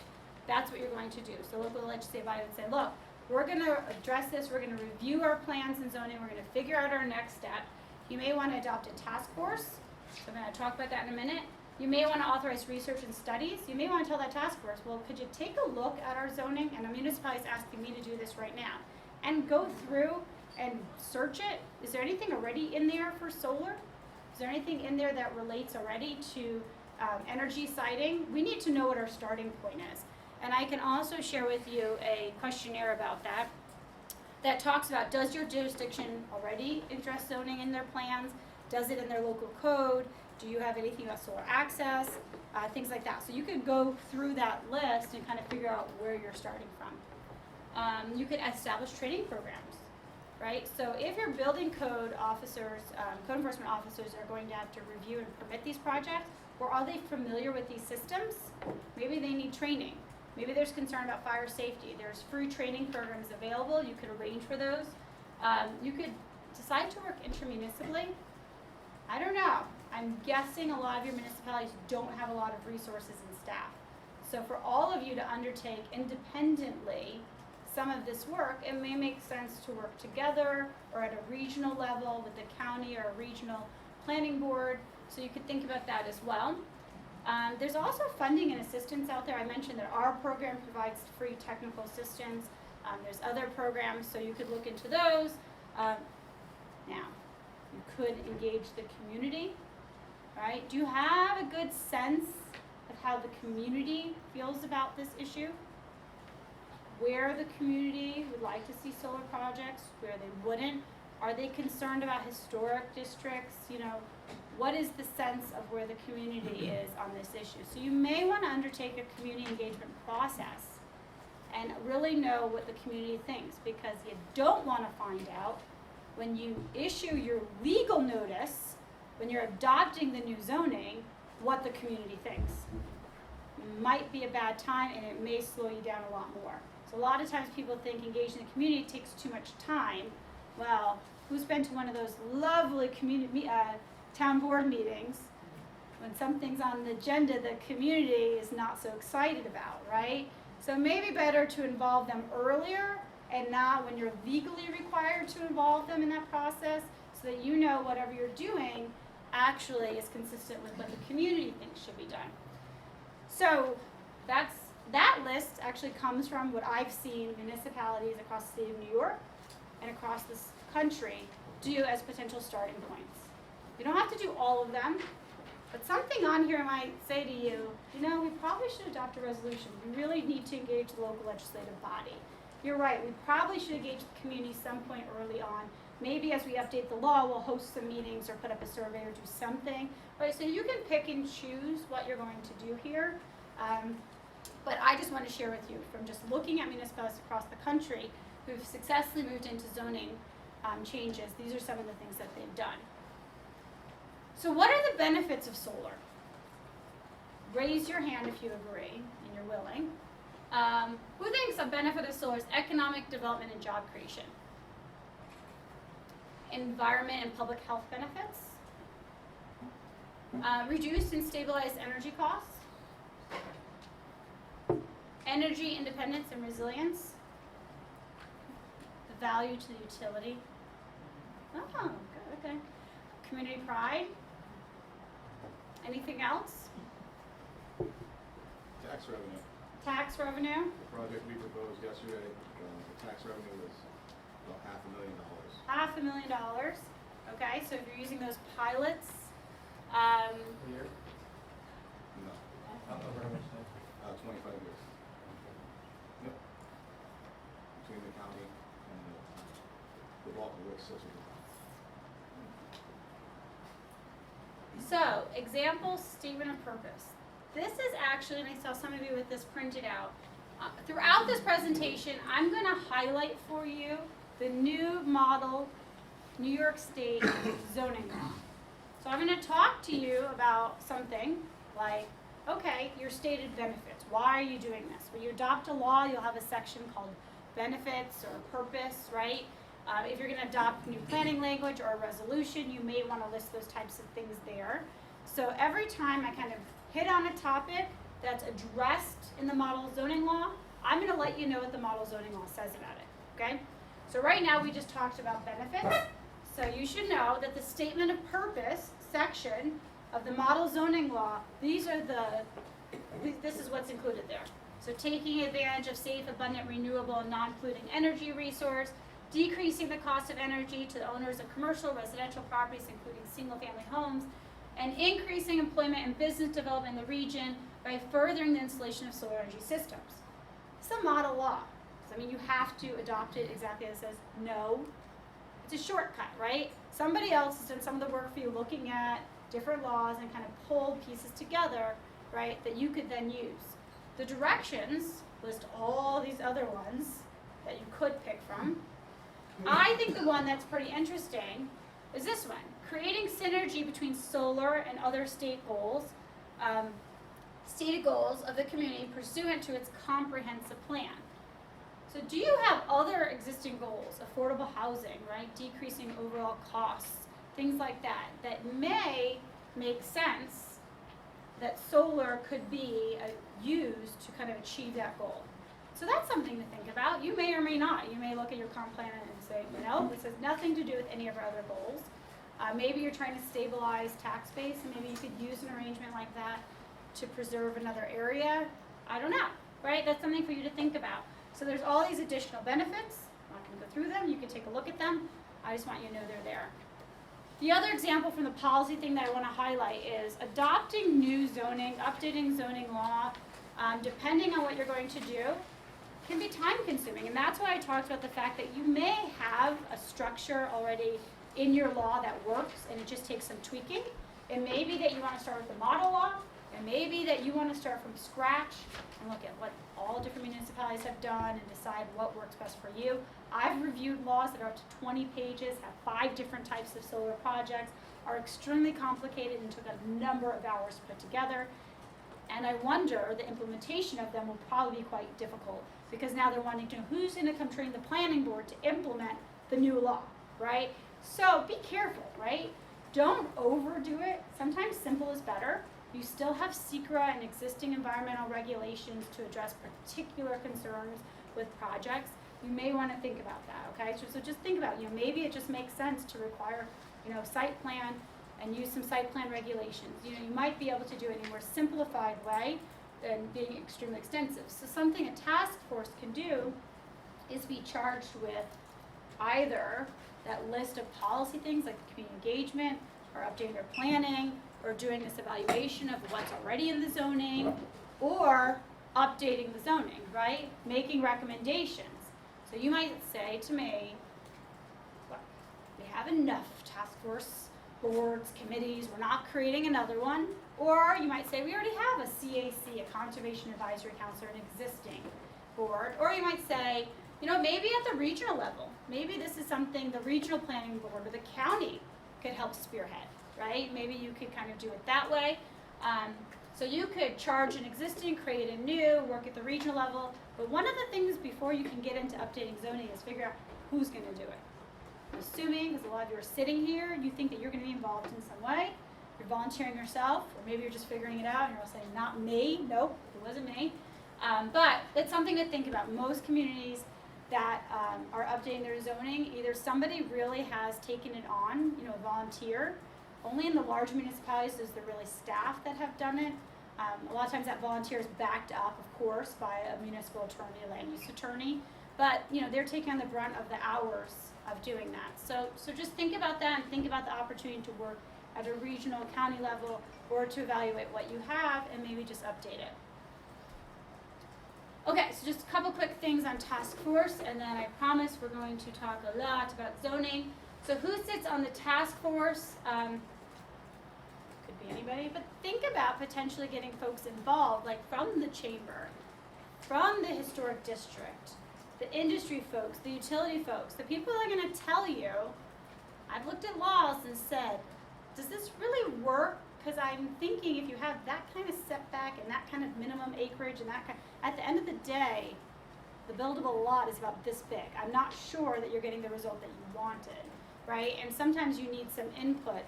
Speaker 1: that's what you're going to do. So local legislative body would say, look, we're going to address this, we're going to review our plans and zoning, we're going to figure out our next step. You may want to adopt a task force, so I'm going to talk about that in a minute. You may want to authorize research and studies. You may want to tell that task force, well, could you take a look at our zoning? And a municipality is asking me to do this right now. And go through and search it. Is there anything already in there for solar? Is there anything in there that relates already to energy siting? We need to know what our starting point is. And I can also share with you a questionnaire about that that talks about, does your jurisdiction already address zoning in their plans? Does it in their local code? Do you have anything about solar access? Things like that. So you could go through that list and kind of figure out where you're starting from. You could establish training programs, right? So if your building code officers, code enforcement officers are going to have to review and permit these projects, or are they familiar with these systems? Maybe they need training. Maybe there's concern about fire safety. There's free training programs available. You could arrange for those. You could decide to work intermunicipally. I don't know. I'm guessing a lot of your municipalities don't have a lot of resources and staff. So for all of you to undertake independently some of this work, it may make sense to work together or at a regional level with the county or a regional planning board. So you could think about that as well. There's also funding and assistance out there. I mentioned that our program provides free technical assistance. There's other programs, so you could look into those. Now, you could engage the community, right? Do you have a good sense of how the community feels about this issue? Where the community would like to see solar projects, where they wouldn't? Are they concerned about historic districts? You know, what is the sense of where the community is on this issue? So you may want to undertake a community engagement process and really know what the community thinks, because you don't want to find out when you issue your legal notice, when you're adopting the new zoning, what the community thinks. It might be a bad time, and it may slow you down a lot more. So a lot of times people think engaging the community takes too much time. Well, who's been to one of those lovely community town board meetings when something's on the agenda the community is not so excited about, right? So it may be better to involve them earlier and not when you're legally required to involve them in that process, so that you know whatever you're doing actually is consistent with what the community thinks should be done. So that list actually comes from what I've seen municipalities across the state of New York and across this country do as potential starting points. You don't have to do all of them, but something on here might say to you, you know, we probably should adopt a resolution. We really need to engage the local legislative body. You're right, we probably should engage the community some point early on. Maybe as we update the law, we'll host some meetings or put up a survey or do something. Right, so you can pick and choose what you're going to do here. But I just want to share with you from just looking at municipalities across the country who've successfully moved into zoning changes, these are some of the things that they've done. So what are the benefits of solar? Raise your hand if you agree and you're willing. Who thinks a benefit of solar is economic development and job creation? Environment and public health benefits? Reduced and stabilized energy costs? Energy independence and resilience? The value to the utility? Oh, good, okay. Community pride? Anything else?
Speaker 7: Tax revenue.
Speaker 1: Tax revenue?
Speaker 7: The project we proposed yesterday, the tax revenue was about $500,000.
Speaker 1: $500,000. Okay, so if you're using those pilots,
Speaker 7: Year? No, 25 years. Yep. Between the county and the bulk of which sits with the
Speaker 1: so example statement of purpose. This is actually, and I saw some of you with this printed out. Throughout this presentation, I'm going to highlight for you the new model New York State zoning law. So I'm going to talk to you about something like okay, your stated benefits. Why are you doing this? When you adopt a law, you'll have a section called benefits or purpose, right? If you're going to adopt new planning language or a resolution, you may want to list those types of things there. So every time I kind of hit on a topic that's addressed in the model zoning law, I'm going to let you know what the model zoning law says about it, okay? So right now we just talked about benefits. So you should know that the statement of purpose section of the model zoning law, this is what's included there. So taking advantage of safe, abundant, renewable, and non-polluting energy resource, decreasing the cost of energy to the owners of commercial, residential properties, including single-family homes, and increasing employment and business development in the region by furthering the installation of solar energy systems. It's a model law. So, I mean, you have to adopt it exactly as it says. No, it's a shortcut, right? Somebody else has done some of the work for you looking at different laws and kind of pulled pieces together, right, that you could then use. The directions list all these other ones that you could pick from. I think the one that's pretty interesting is this one, creating synergy between solar and other stated goals of the community pursuant to its comprehensive plan. So do you have other existing goals, affordable housing, right, decreasing overall costs, things like that, that may make sense that solar could be used to kind of achieve that goal? So that's something to think about. You may or may not. You may look at your comp plan and say, no, this has nothing to do with any of our other goals. Maybe you're trying to stabilize tax base, and maybe you could use an arrangement like that to preserve another area. I don't know, right? That's something for you to think about. So there's all these additional benefits. I'm not going to go through them. You can take a look at them. I just want you to know they're there. The other example from the policy thing that I want to highlight is adopting new zoning, updating zoning law, depending on what you're going to do, can be time consuming. And that's why I talked about the fact that you may have a structure already in your law that works and it just takes some tweaking. It may be that you want to start with the model law. It may be that you want to start from scratch and look at what all different municipalities have done and decide what works best for you. I've reviewed laws that are up to 20 pages, have 5 different types of solar projects, are extremely complicated and took a number of hours to put together. And I wonder the implementation of them will probably be quite difficult because now they're wanting to know who's going to come train the planning board to implement the new law, right? So be careful, right? Don't overdo it. Sometimes simple is better. You still have SECRA and existing environmental regulations to address particular concerns with projects. You may want to think about that, okay? So just think about, maybe it just makes sense to require, site plan and use some site plan regulations. You might be able to do it in a more simplified way than being extremely extensive. So something a task force can do is be charged with either that list of policy things like the community engagement or updating their planning or doing this evaluation of what's already in the zoning or updating the zoning, right? Making recommendations. So you might say to me, well, we have enough task force boards, committees, we're not creating another one. Or you might say, we already have a CAC, a Conservation Advisory Council, an existing board. Or you might say, maybe at the regional level, maybe this is something the regional planning board or the county could help spearhead, right? Maybe you could kind of do it that way. So you could charge an existing, create a new, work at the regional level. But one of the things before you can get into updating zoning is figure out who's going to do it. I'm assuming, because a lot of you are sitting here, you think that you're going to be involved in some way. You're volunteering yourself, or maybe you're just figuring it out and you're saying, not me, nope, it wasn't me. But it's something to think about. Most communities that are updating their zoning, either somebody really has taken it on, volunteer. Only in the large municipalities is there really staff that have done it. A lot of times that volunteer is backed up, of course, by a municipal attorney, a land use attorney. But, they're taking on the brunt of the hours of doing that. So just think about that and think about the opportunity to work at a regional, county level, or to evaluate what you have and maybe just update it. Okay, so just a couple quick things on task force, and then I promise we're going to talk a lot about zoning. So who sits on the task force? Could be anybody, but think about potentially getting folks involved, like from the chamber, from the historic district, the industry folks, the utility folks, the people that are going to tell you, I've looked at laws and said, does this really work because I'm thinking if you have that kind of setback and that kind of minimum acreage and that kind, at the end of the day, the buildable lot is about this big. I'm not sure that you're getting the result that you wanted, right? And sometimes you need some input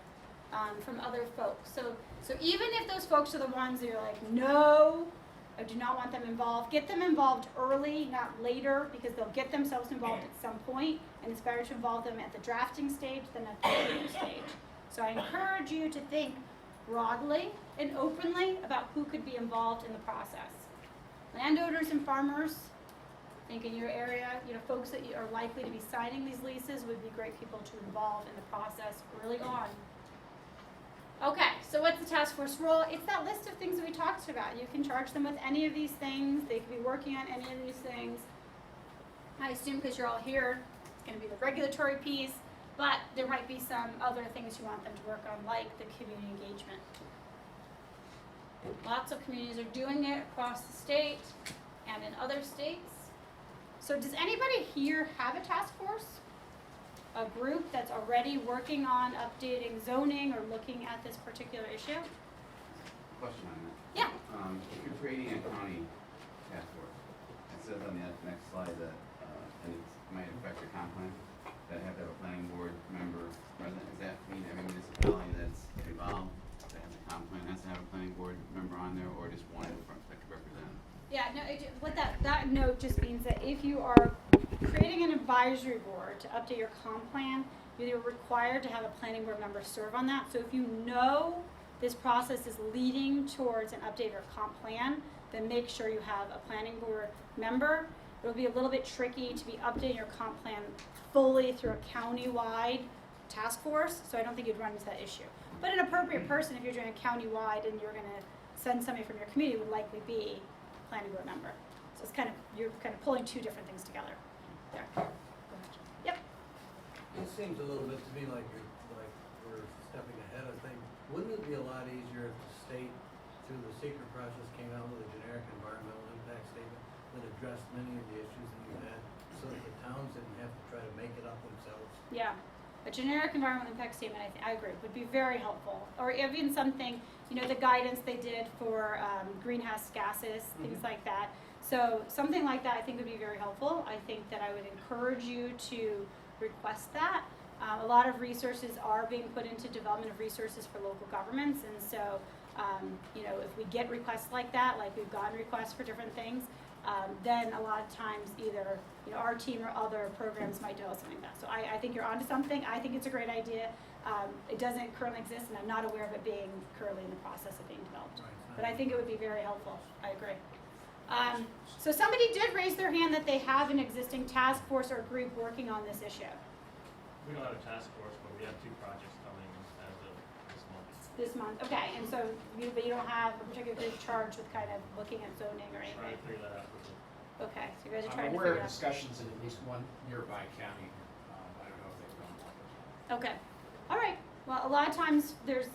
Speaker 1: from other folks. So even if those folks are the ones that you're like, no, I do not want them involved, get them involved early, not later, because they'll get themselves involved at some point, and it's better to involve them at the drafting stage than at the review stage. So I encourage you to think broadly and openly about who could be involved in the process. Landowners and farmers, I think in your area, folks that are likely to be signing these leases would be great people to involve in the process early on. Okay, so what's the task force role? It's that list of things that we talked about. You can charge them with any of these things. They could be working on any of these things. I assume because you're all here, it's going to be the regulatory piece, but there might be some other things you want them to work on, like the community engagement. Lots of communities are doing it across the state and in other states. So does anybody here have a task force? A group that's already working on updating zoning or looking at this particular issue?
Speaker 7: Question on that.
Speaker 1: Yeah.
Speaker 7: If you're creating a county task force, it says on the next slide that, and it might affect your comp plan, that have to have a planning board member present. Does that mean every municipality that's involved, that has a comp plan has to have a planning board member on there, or just one that could represent?
Speaker 1: Yeah, no, what that note just means that if you are creating an advisory board to update your comp plan, you're required to have a planning board member serve on that. So if you know this process is leading towards an update of your comp plan, then make sure you have a planning board member. It'll be a little bit tricky to be updating your comp plan fully through a county-wide task force, so I don't think you'd run into that issue. But an appropriate person, if you're doing a county-wide and you're going to send somebody from your community, would likely be a planning board member. So it's you're kind of pulling two different things together. There. Go ahead. Yep.
Speaker 8: It seems a little bit to me like we're stepping ahead. I think, wouldn't it be a lot easier if the state, through the secret process, came out with a generic environmental impact statement that addressed many of the issues that you had, so that the towns didn't have to try to make it up themselves?
Speaker 1: Yeah. A generic environmental impact statement, I agree, would be very helpful. Or even something, the guidance they did for greenhouse gases, things like that. So something like that I think would be very helpful. I think that I would encourage you to request that. A lot of resources are being put into development of resources for local governments, and so if we get requests like that, like we've gotten requests for different things, then a lot of times either our team or other programs might develop something like that. So I think you're onto something. I think it's a great idea. It doesn't currently exist, and I'm not aware of it being currently in the process of being developed. But I think it would be very helpful. I agree. So somebody did raise their hand that they have an existing task force or group working on this issue.
Speaker 3: We don't have a task force, but we have 2 projects coming as of this month.
Speaker 1: This month, okay, and so but you don't have a particular group charged with kind of looking at zoning or
Speaker 3: Trying
Speaker 1: anything?
Speaker 3: to figure that out quickly.
Speaker 1: Okay, so you guys are
Speaker 2: I'm
Speaker 1: trying to
Speaker 2: aware
Speaker 1: figure
Speaker 2: of
Speaker 1: it out.
Speaker 2: discussions in at least one nearby county. I don't know if they've gone on.
Speaker 1: Okay, all right. Well, a lot of times there's,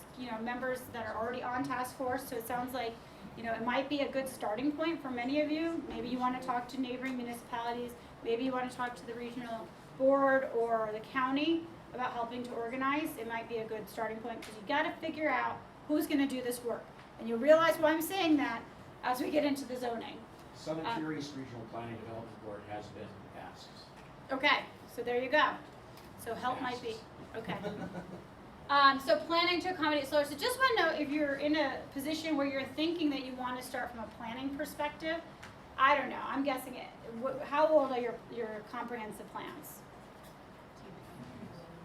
Speaker 1: members that are already on task force, so it sounds like, it might be a good starting point for many of you. Maybe you want to talk to neighboring municipalities. Maybe you want to talk to the regional board or the county about helping to organize. It might be a good starting point because you got to figure out who's going to do this work. And you'll realize why I'm saying that as we get into the zoning.
Speaker 2: Southern Tier East Regional Planning Development Board has been asked.
Speaker 1: Okay, so there you go. So help might be, okay. So planning to accommodate solar. So just want to know if you're in a position where you're thinking that you want to start from a planning perspective. I don't know. I'm guessing it. How old are your comprehensive plans?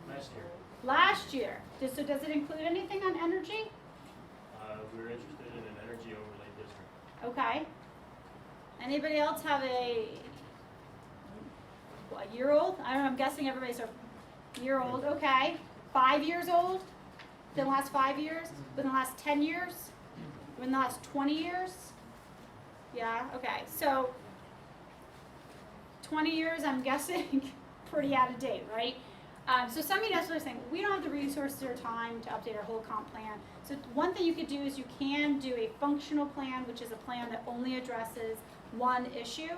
Speaker 3: Last year,
Speaker 1: Last year. So does it include anything on energy?
Speaker 3: we were interested in an energy overlay district.
Speaker 1: Okay. Anybody else have a year old? I don't know. I'm guessing everybody's a year old. Okay. 5 years old? Within the last 5 years? Within the last 10 years? Within the last 20 years? Yeah, okay. So 20 years, I'm guessing, pretty out of date, right? So some municipalities are saying, we don't have the resources or time to update our whole comp plan. So one thing you could do is you can do a functional plan, which is a plan that only addresses one issue.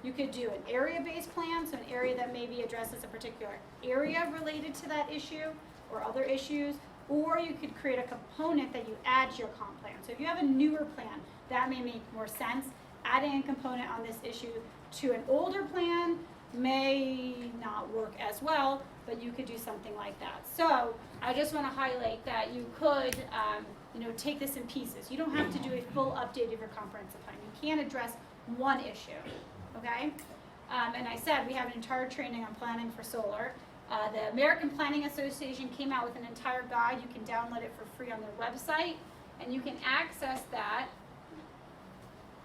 Speaker 1: You could do an area-based plan, so an area that maybe addresses a particular area related to that issue or other issues. or you could create a component that you add to your comp plan. So if you have a newer plan, that may make more sense. Adding a component on this issue to an older plan may not work as well, but you could do something like that. So I just want to highlight that you could, take this in pieces. You don't have to do a full update of your comprehensive plan. You can address one issue, okay? And I said we have an entire training on planning for solar. The American Planning Association came out with an entire guide. You can download it for free on their website, and you can access that.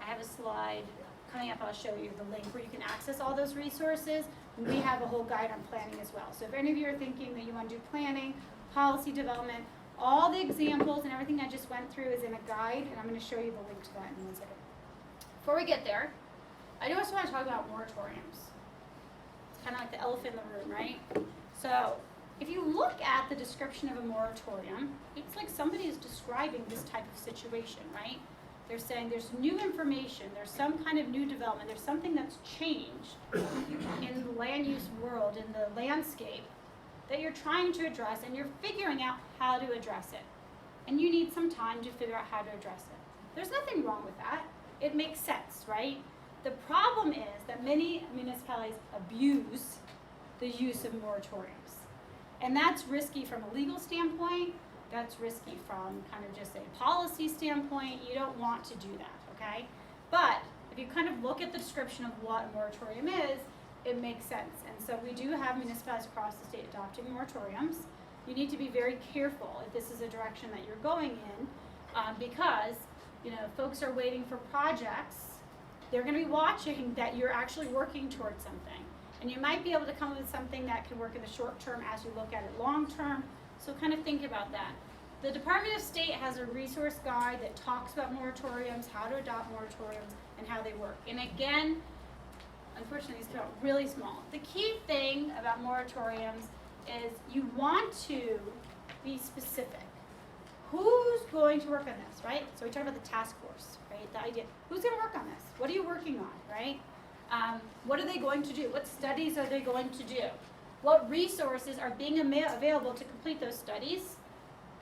Speaker 1: I have a slide coming up. I'll show you the link where you can access all those resources. We have a whole guide on planning as well. So if any of you are thinking that you want to do planning, policy development, all the examples and everything I just went through is in a guide, and I'm going to show you the link to that in 1 second. Before we get there, I do also want to talk about moratoriums. It's kind of like the elephant in the room, right? So if you look at the description of a moratorium, it's like somebody is describing this type of situation, right? They're saying there's new information, there's some kind of new development, there's something that's changed in the land use world, in the landscape, that you're trying to address, and you're figuring out how to address it. And you need some time to figure out how to address it. There's nothing wrong with that. It makes sense, right? The problem is that many municipalities abuse the use of moratoriums. And that's risky from a legal standpoint. That's risky from kind of just a policy standpoint. You don't want to do that, okay? But if you kind of look at the description of what a moratorium is, it makes sense. And so we do have municipalities across the state adopting moratoriums. You need to be very careful if this is a direction that you're going in, because folks are waiting for projects. They're going to be watching that you're actually working towards something. And you might be able to come up with something that can work in the short term as you look at it long term. So kind of think about that. The Department of State has a resource guide that talks about moratoriums, how to adopt moratoriums, and how they work. And again, unfortunately, these come out really small. The key thing about moratoriums is you want to be specific. Who's going to work on this, right? So we talked about the task force, right? The idea, who's going to work on this? What are you working on, right? What are they going to do? What studies are they going to do? What resources are being available to complete those studies?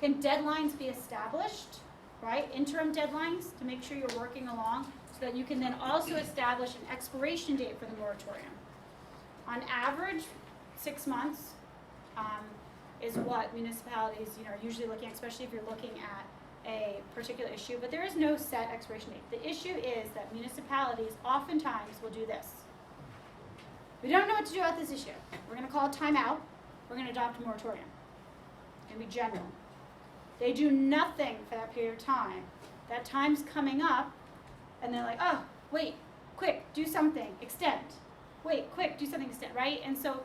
Speaker 1: Can deadlines be established, right? Interim deadlines to make sure you're working along so that you can then also establish an expiration date for the moratorium. On average, 6 months is what municipalities are usually looking at, especially if you're looking at a particular issue, but there is no set expiration date. The issue is that municipalities oftentimes will do this. We don't know what to do about this issue. We're going to call a timeout. We're going to adopt a moratorium. It's going to be general. They do nothing for that period of time. That time's coming up, and they're like, oh, wait, quick, do something, extend. Wait, quick, do something, extend, right? And so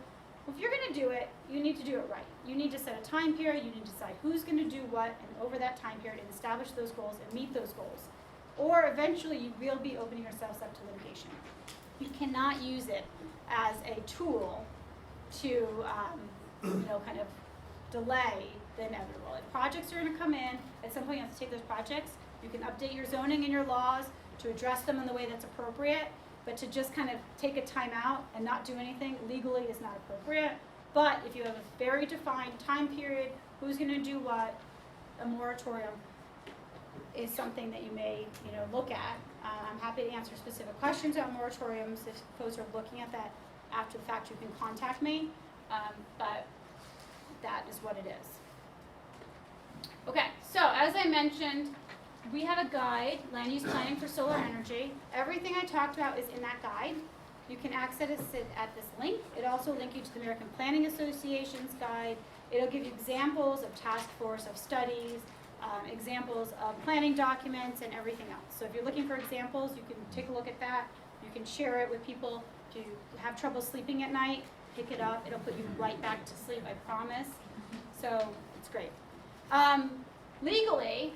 Speaker 1: if you're going to do it, you need to do it right. You need to set a time period. You need to decide who's going to do what, and over that time period, and establish those goals and meet those goals. Or eventually, you will be opening yourselves up to litigation. You cannot use it as a tool to, kind of delay the inevitable. If projects are going to come in, at some point you have to take those projects. You can update your zoning and your laws to address them in the way that's appropriate, but to just kind of take a time out and not do anything legally is not appropriate. But if you have a very defined time period, who's going to do what, a moratorium is something that you may, look at. I'm happy to answer specific questions on moratoriums. If folks are looking at that after the fact, you can contact me. But that is what it is. Okay, so as I mentioned, we have a guide, Land Use Planning for Solar Energy. Everything I talked about is in that guide. You can access it at this link. It also links you to the American Planning Association's guide. It'll give you examples of task force, of studies, examples of planning documents, and everything else. So if you're looking for examples, you can take a look at that. You can share it with people. If you have trouble sleeping at night, pick it up. It'll put you right back to sleep, I promise. So it's great. Legally,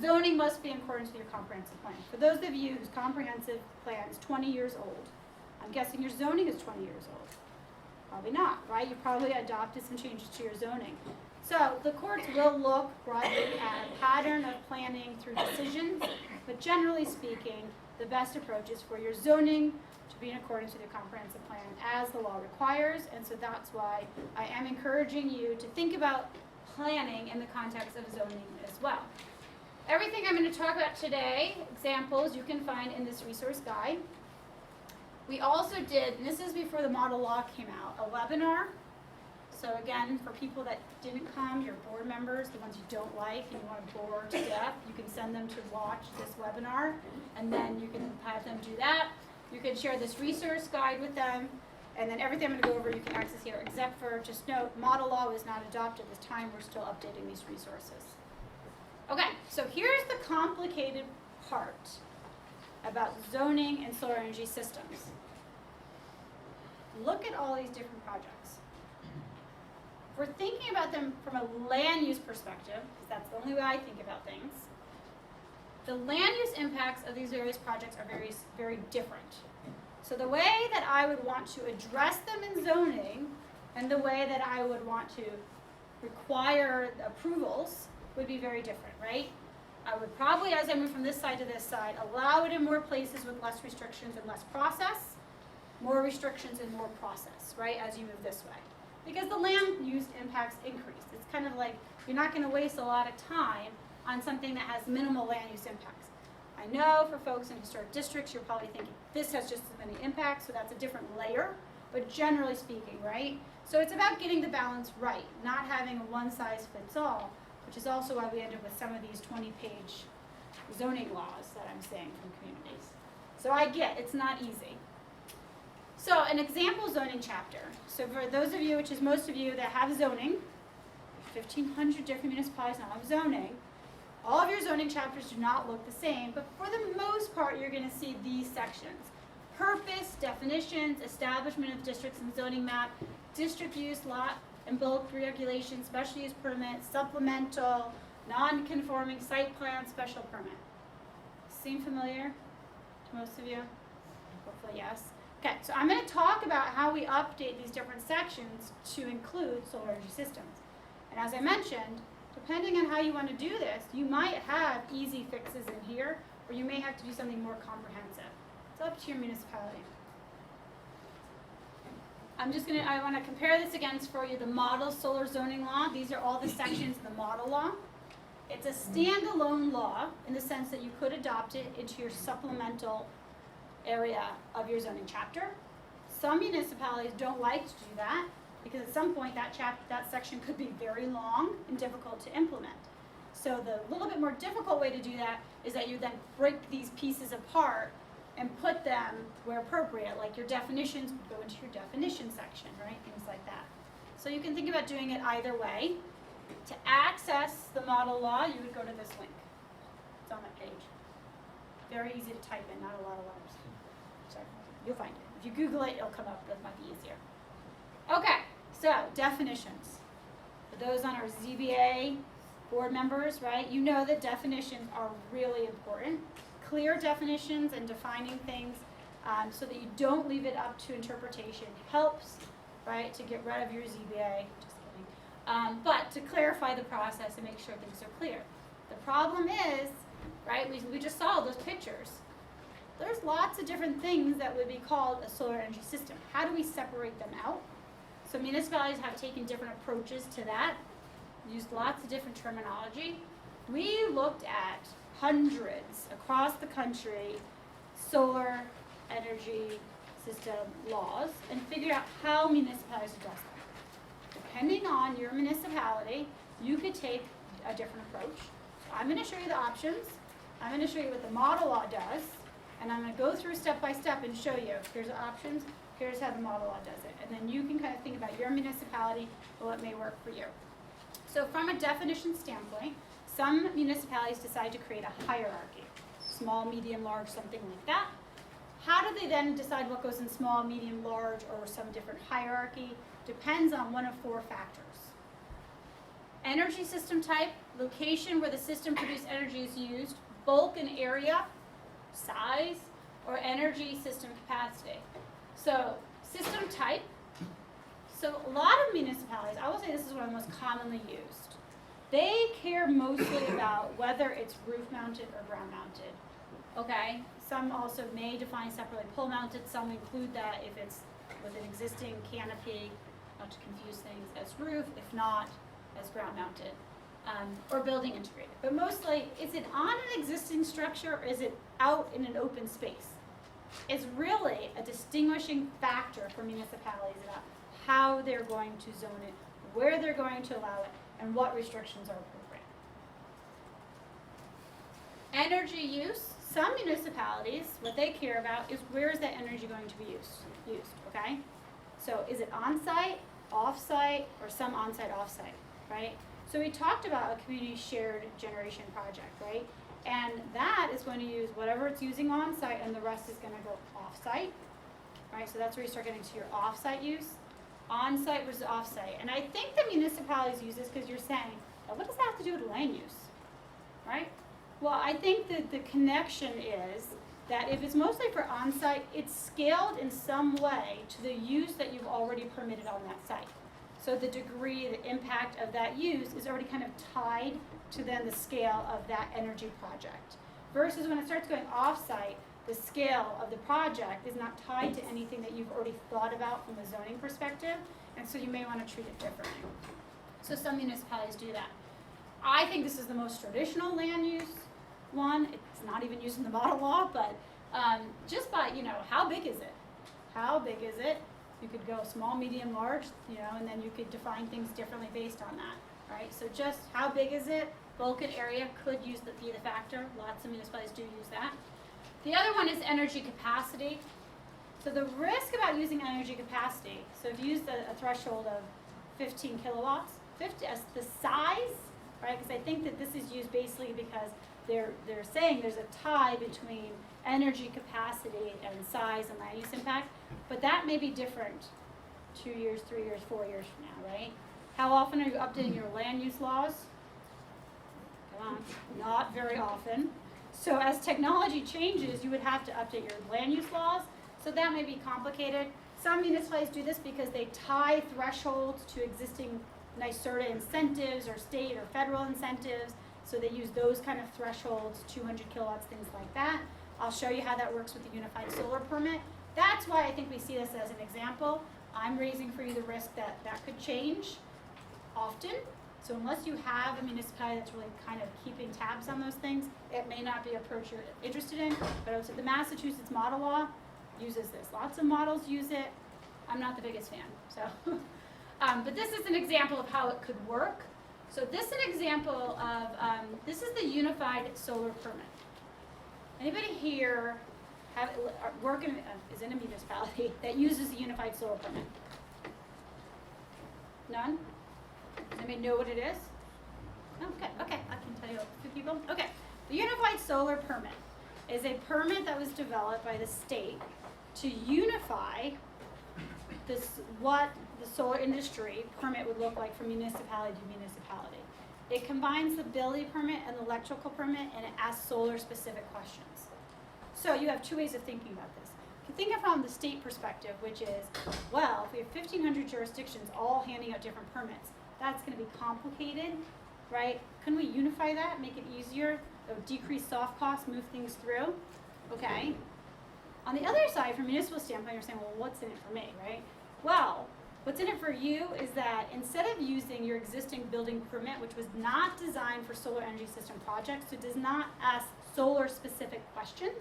Speaker 1: zoning must be in accordance with your comprehensive plan. For those of you whose comprehensive plan is 20 years old, I'm guessing your zoning is 20 years old. Probably not, right? You probably adopted some changes to your zoning. So the courts will look broadly at a pattern of planning through decisions, but generally speaking, the best approach is for your zoning to be in accordance with your comprehensive plan as the law requires, and so that's why I am encouraging you to think about planning in the context of zoning as well. Everything I'm going to talk about today, examples you can find in this resource guide. We also did, and this is before the model law came out, a webinar. So again, for people that didn't come, your board members, the ones you don't like and you want to bore to death, you can send them to watch this webinar, and then you can have them do that. You can share this resource guide with them, and then everything I'm going to go over you can access here, except for, just note, model law was not adopted at this time. We're still updating these resources. Okay, so here's the complicated part about zoning and solar energy systems. Look at all these different projects. If we're thinking about them from a land use perspective, because that's the only way I think about things, the land use impacts of these various projects are very, very different. So the way that I would want to address them in zoning and the way that I would want to require approvals would be very different, right? I would probably, as I move from this side to this side, allow it in more places with less restrictions and less process, more restrictions and more process, right, as you move this way. Because the land use impacts increase. It's kind of like you're not going to waste a lot of time on something that has minimal land use impacts. I know for folks in historic districts, you're probably thinking this has just as many impacts, so that's a different layer, but generally speaking, right? So it's about getting the balance right, not having a one-size-fits-all, which is also why we end up with some of these 20-page zoning laws that I'm seeing from communities. So I get it's not easy. So an example zoning chapter. So for those of you, which is most of you that have zoning, 1,500 different municipalities now have zoning, all of your zoning chapters do not look the same, but for the most part, you're going to see these sections. Purpose, definitions, establishment of districts and zoning map, district use, lot and bulk regulations, special use permit, supplemental, non-conforming site plan, special permit. Seem familiar to most of you? Hopefully yes. Okay, so I'm going to talk about how we update these different sections to include solar energy systems. And as I mentioned, depending on how you want to do this, you might have easy fixes in here, or you may have to do something more comprehensive. It's up to your municipality. I want to compare this against for you the model solar zoning law. These are all the sections in the model law. It's a standalone law in the sense that you could adopt it into your supplemental area of your zoning chapter. Some municipalities don't like to do that because at some point that section could be very long and difficult to implement. So the little bit more difficult way to do that is that you then break these pieces apart and put them where appropriate, like your definitions would go into your definition section, right? Things like that. So you can think about doing it either way. To access the model law, you would go to this link. It's on that page. Very easy to type in, not a lot of letters. Sorry, you'll find it. If you Google it, it'll come up. That might be easier. Okay, so definitions. For those on our ZBA board members, right, you know that definitions are really important. Clear definitions and defining things so that you don't leave it up to interpretation helps, right, to get rid of your ZBA. Just kidding. But to clarify the process and make sure things are clear. The problem is, right, we just saw those pictures. There's lots of different things that would be called a solar energy system. How do we separate them out? So municipalities have taken different approaches to that, used lots of different terminology. We looked at hundreds across the country solar energy system laws and figured out how municipalities address them. Depending on your municipality, you could take a different approach. So I'm going to show you the options. I'm going to show you what the model law does, and I'm going to go through step by step and show you. Here's the options. Here's how the model law does it. And then you can kind of think about your municipality and what may work for you. So from a definition standpoint, some municipalities decide to create a hierarchy. Small, medium, large, something like that. How do they then decide what goes in small, medium, large, or some different hierarchy? Depends on one of four factors. Energy system type, location where the system produced energy is used, bulk and area, size, or energy system capacity. So system type. So a lot of municipalities, I will say this is one of the most commonly used. They care mostly about whether it's roof mounted or ground mounted. Okay? Some also may define separately pole mounted. Some include that if it's with an existing canopy, not to confuse things, as roof. If not, as ground mounted, or building integrated. But mostly, is it on an existing structure or is it out in an open space? It's really a distinguishing factor for municipalities about how they're going to zone it, where they're going to allow it, and what restrictions are appropriate. Energy use, some municipalities, what they care about is where is that energy going to be used, okay? So is it on-site, off-site, or some on-site, off-site, right? So we talked about a community shared generation project, right? And that is going to use whatever it's using on-site and the rest is gonna go off-site, right? So that's where you start getting to your off-site use, on-site versus off-site. And I think the municipalities use this because you're saying, oh, what does that have to do with land use, right? Well, I think that the connection is that if it's mostly for on-site, it's scaled in some way to the use that you've already permitted on that site. So the degree, the impact of that use is already kind of tied to then the scale of that energy project. Versus when it starts going off-site, the scale of the project is not tied to anything that you've already thought about from a zoning perspective, and so you may want to treat it differently. So some municipalities do that. I think this is the most traditional land use one. It's not even used in the model law, but just by, how big is it? How big is it? You could go small, medium, large, and then you could define things differently based on that, right? So just how big is it? Bulk and area could be the factor. Lots of municipalities do use that. The other one is energy capacity. So the risk about using energy capacity, so if you use a threshold of 15 kilowatts, 50 as the size, right? Because I think that this is used basically because they're saying there's a tie between energy capacity and size and land use impact, but that may be different 2 years, 3 years, 4 years from now, right? How often are you updating your land use laws? Come on, not very often. So as technology changes, you would have to update your land use laws, so that may be complicated. Some municipalities do this because they tie thresholds to existing NYSERDA incentives or state or federal incentives, so they use those kind of thresholds, 200 kilowatts, things like that. I'll show you how that works with the unified solar permit. That's why I think we see this as an example. I'm raising for you the risk that that could change often. So unless you have a municipality that's really kind of keeping tabs on those things, it may not be an approach you're interested in. But I would say the Massachusetts model law uses this. Lots of models use it. I'm not the biggest fan. So, but this is an example of how it could work. So this is an example of, this is the unified solar permit. Anybody here is in a municipality that uses the unified solar permit? None? Does anybody know what it is? Okay, I can tell you a few people. Okay, the unified solar permit is a permit that was developed by the state to unify what the solar industry permit would look like from municipality to municipality. It combines the building permit and the electrical permit, and it asks solar specific questions. So you have two ways of thinking about this. You can think of it from the state perspective, which is, well, if we have 1,500 jurisdictions all handing out different permits, that's going to be complicated, right? Couldn't we unify that, make it easier, it would decrease soft costs, move things through? Okay. On the other side, from a municipal standpoint, you're saying, well, what's in it for me, right? Well, what's in it for you is that instead of using your existing building permit, which was not designed for solar energy system projects, so it does not ask solar specific questions,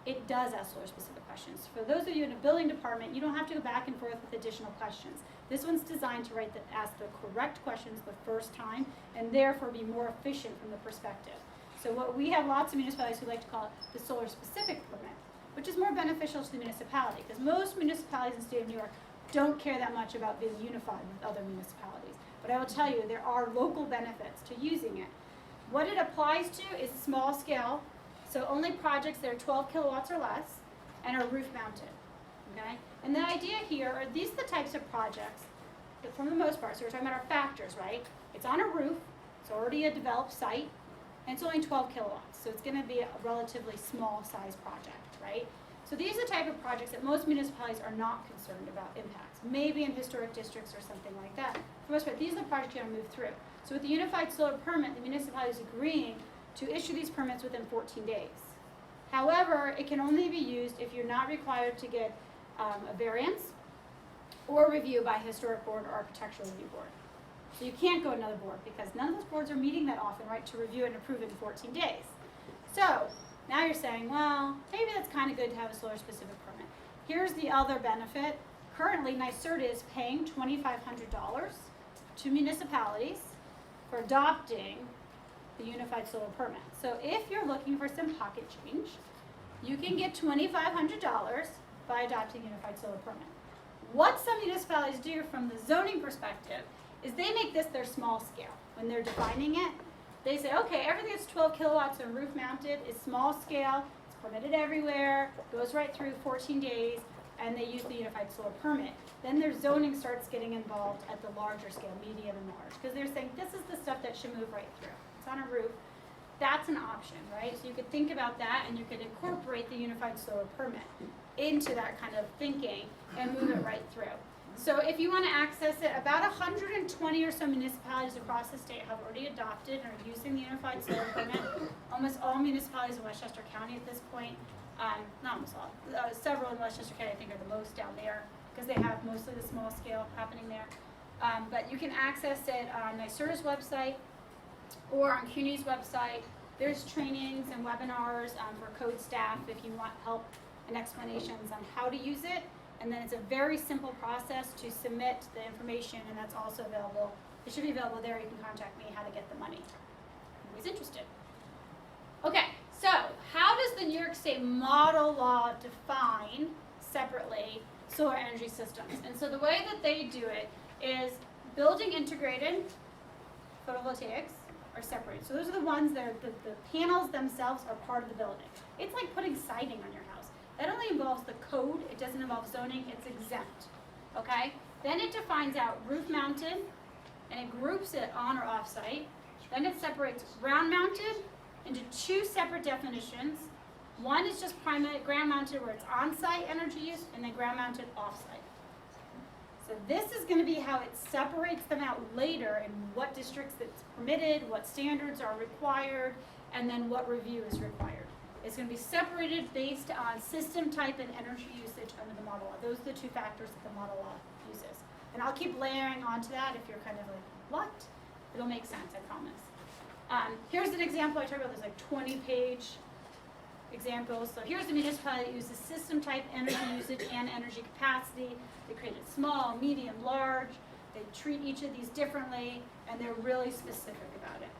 Speaker 1: it does ask solar specific questions. For those of you in a building department, you don't have to go back and forth with additional questions. This one's designed to ask the correct questions the first time and therefore be more efficient from the perspective. So what we have lots of municipalities who like to call it the solar specific permit, which is more beneficial to the municipality because most municipalities in the state of New York don't care that much about being unified with other municipalities. But I will tell you, there are local benefits to using it. What it applies to is small scale, so only projects that are 12 kilowatts or less and are roof mounted, okay? And the idea here are these are the types of projects that for the most part, so we're talking about our factors, right? It's on a roof, it's already a developed site, and it's only 12 kilowatts, so it's gonna be a relatively small size project, right? So these are the type of projects that most municipalities are not concerned about impacts, maybe in historic districts or something like that. For the most part, these are the projects you want to move through. So with the unified solar permit, the municipality is agreeing to issue these permits within 14 days. However, it can only be used if you're not required to get a variance or review by a historic board or architectural review board. So you can't go to another board because none of those boards are meeting that often, right, to review and approve it in 14 days. So now you're saying, well, maybe that's kind of good to have a solar specific permit. Here's the other benefit. Currently, NYSERDA is paying $2,500 to municipalities for adopting the unified solar permit. So if you're looking for some pocket change, you can get $2,500 by adopting unified solar permit. What some municipalities do from the zoning perspective is they make this their small scale. When they're defining it, they say, okay, everything that's 12 kilowatts and roof mounted is small scale, it's permitted everywhere, goes right through 14 days, and they use the unified solar permit. Then their zoning starts getting involved at the larger scale, medium and large, because they're saying this is the stuff that should move right through. It's on a roof. That's an option, right? So you could think about that, and you could incorporate the unified solar permit into that kind of thinking and move it right through. So if you want to access it, about 120 or so municipalities across the state have already adopted and are using the unified solar permit. Almost all municipalities in Westchester County at this point, not almost all, several in Westchester County I think are the most down there because they have mostly the small scale happening there. But you can access it on NYSERDA's website or on CUNY's website. There's trainings and webinars for code staff if you want help and explanations on how to use it. And then it's a very simple process to submit the information, and that's also available. It should be available there. You can contact me how to get the money. Who's interested? Okay, so how does the New York State model law define separately solar energy systems? And so the way that they do it is building integrated photovoltaics are separated. So those are the ones that are, the panels themselves are part of the building. It's like putting siding on your house. That only involves the code, it doesn't involve zoning, it's exempt, okay? Then it defines out roof mounted, and it groups it on or off site. Then it separates ground mounted into two separate definitions. One is just primary ground mounted where it's on site energy use, and then ground mounted off site. So this is going to be how it separates them out later in what districts it's permitted, what standards are required, and then what review is required. It's going to be separated based on system type and energy usage under the model law. Those are the two factors that the model law uses. And I'll keep layering onto that if you're kind of like, what? It'll make sense, I promise. Here's an example I talked about. There's like 20-page examples. So here's the municipality that uses system type, energy usage, and energy capacity. They created small, medium, large. They treat each of these differently, and they're really specific about it.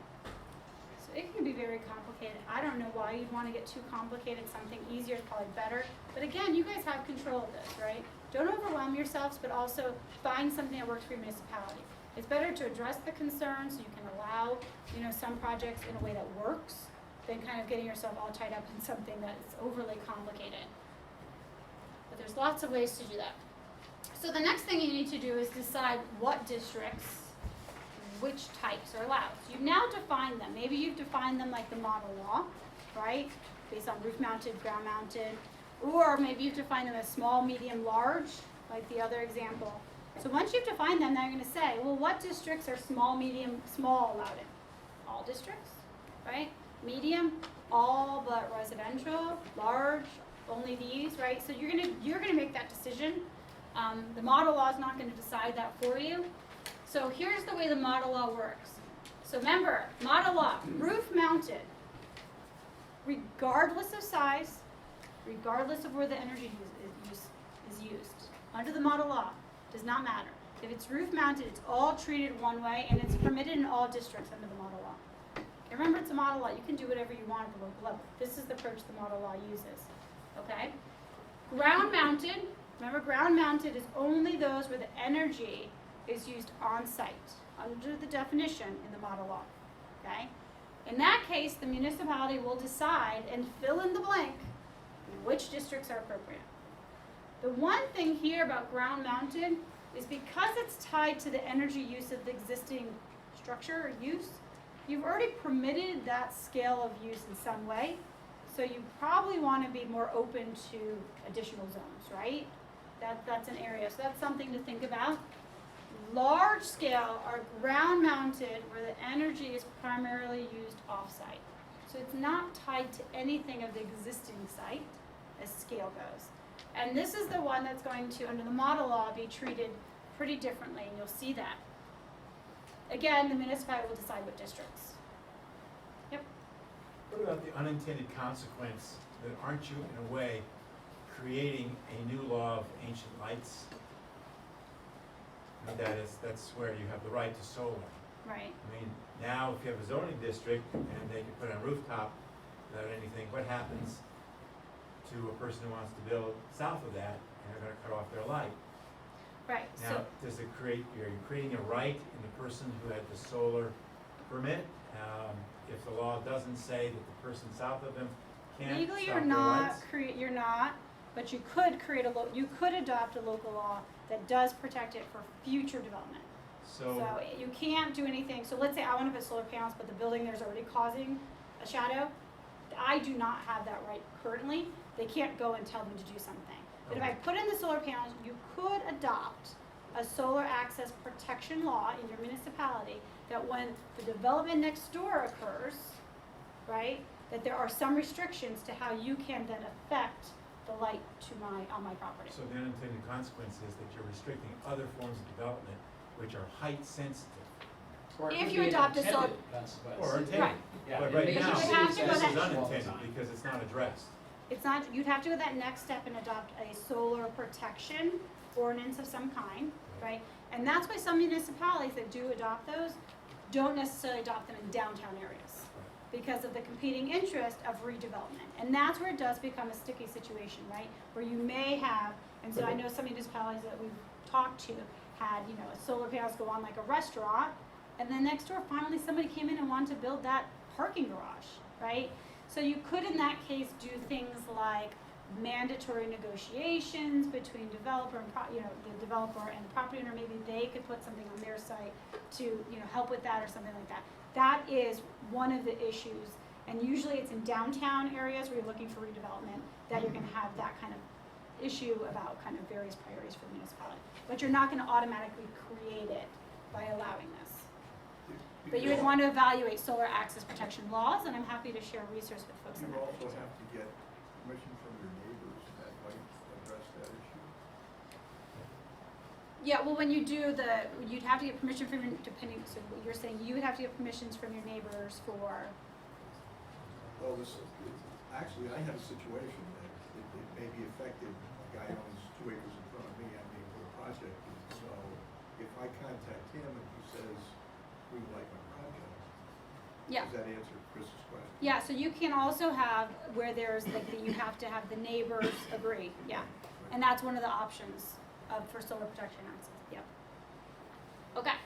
Speaker 1: So it can be very complicated. I don't know why you'd want to get too complicated. Something easier is probably better. But again, you guys have control of this, right? Don't overwhelm yourselves, but also find something that works for your municipality. It's better to address the concerns so you can allow, some projects in a way that works than kind of getting yourself all tied up in something that's overly complicated. But there's lots of ways to do that. So the next thing you need to do is decide what districts, which types are allowed. So you've now defined them. Maybe you've defined them like the model law, right? Based on roof mounted, ground mounted. Or maybe you've defined them as small, medium, large, like the other example. So once you've defined them, now you're going to say, well, what districts are small, medium, small allowed in? All districts, right? Medium, all but residential. Large, only these, right? So you're gonna make that decision. The model law is not going to decide that for you. So here's the way the model law works. So remember, model law, roof mounted, regardless of size, regardless of where the energy is used. Under the model law, does not matter. If it's roof mounted, it's all treated one way, and it's permitted in all districts under the model law. And remember, it's a model law. You can do whatever you want at the local level. This is the approach the model law uses. Okay? Ground mounted. Remember, ground mounted is only those where the energy is used on site, under the definition in the model law. Okay? In that case, the municipality will decide and fill in the blank which districts are appropriate. The one thing here about ground mounted is because it's tied to the energy use of the existing structure or use, you've already permitted that scale of use in some way, so you probably want to be more open to additional zones, right? That's an area, so that's something to think about. Large scale are ground mounted where the energy is primarily used off-site. So it's not tied to anything of the existing site as scale goes. And this is the one that's going to, under the model law, be treated pretty differently, and you'll see that. again, the municipality will decide what districts. Yep.
Speaker 6: What about the unintended consequence, that aren't you in a way creating a new law of ancient lights? And that's where you have the right to solar.
Speaker 1: Right.
Speaker 6: I mean, now if you have a zoning district and they can put it on a rooftop without anything, what happens to a person who wants to build south of that and they're gonna cut off their light?
Speaker 1: Right.
Speaker 6: Now, does it create, are you creating a right in the person who had the solar permit? If the law doesn't say that the person south of them can't
Speaker 1: Legally,
Speaker 6: stop
Speaker 1: you're
Speaker 6: their
Speaker 1: not
Speaker 6: lights?
Speaker 1: you're not, but you could create you could adopt a local law that does protect it for future development. So you can't do anything. So let's say I want to put solar panels, but the building there's already causing a shadow. I do not have that right currently. They can't go and tell them to do something. But if I put in the solar panels, you could adopt a solar access protection law in your municipality that when the development next door occurs, right, that there are some restrictions to how you can then affect the light on my property.
Speaker 6: So the unintended consequence is that you're restricting other forms of development which are height sensitive.
Speaker 3: Or it
Speaker 1: If
Speaker 3: could
Speaker 1: you
Speaker 3: be an
Speaker 1: adopt a
Speaker 3: intended
Speaker 1: solar-
Speaker 3: consequence.
Speaker 6: Or intended.
Speaker 1: Right.
Speaker 3: Yeah,
Speaker 6: But
Speaker 3: it
Speaker 6: right
Speaker 3: may
Speaker 6: now,
Speaker 3: be
Speaker 1: You have to go
Speaker 6: this is
Speaker 1: that-
Speaker 6: unintended because it's not addressed.
Speaker 1: It's not, you'd have to go that next step and adopt a solar protection ordinance of some kind, right? And that's why some municipalities that do adopt those don't necessarily adopt them in downtown areas because of the competing interest of redevelopment. And that's where it does become a sticky situation, right? Where you may have, and so I know some municipalities that we've talked to had, solar panels go on like a restaurant, and then next door finally somebody came in and wanted to build that parking garage, right? So you could in that case do things like mandatory negotiations between developer and the developer and the property owner. Maybe they could put something on their site to help with that or something like that. That is one of the issues, and usually it's in downtown areas where you're looking for redevelopment that you're going to have that kind of issue about kind of various priorities for the municipality. But you're not going to automatically create it by allowing this. But you would want to evaluate solar access protection laws, and I'm happy to share research with folks on
Speaker 9: You
Speaker 1: that.
Speaker 9: also have to get permission from your neighbors that might address that issue.
Speaker 1: Yeah, well, when you do you'd have to get permission from so what you're saying, you would have to get permissions from your neighbors for,
Speaker 9: Well, actually, I have a situation that it may be affected. A guy owns 2 acres in front of me, I'm being put a project in. So if I contact him and he says, we would like a project,
Speaker 1: yeah.
Speaker 9: does that answer Chris's question?
Speaker 1: Yeah, so you can also have where there's you have to have the neighbors agree, yeah. And that's one of the options for solar protection access, yeah. Okay.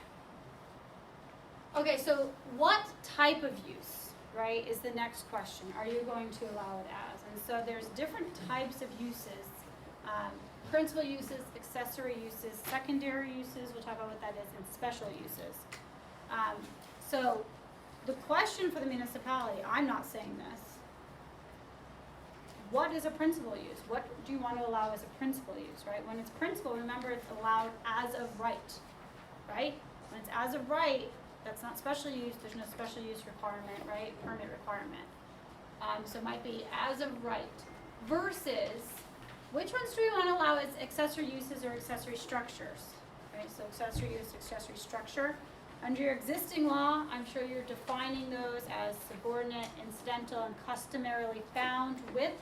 Speaker 1: Okay, so what type of use, right, is the next question. Are you going to allow it as? And so there's different types of uses. Principal uses, accessory uses, secondary uses, we'll talk about what that is, and special uses. So the question for the municipality, I'm not saying this, what is a principal use? What do you want to allow as a principal use, right? When it's principal, remember it's allowed as of right, right? When it's as of right, that's not special use, there's no special use requirement, right? Permit requirement. So it might be as of right versus, which ones do we want to allow as accessory uses or accessory structures, right? So accessory use, accessory structure. Under your existing law, I'm sure you're defining those as subordinate, incidental, and customarily found with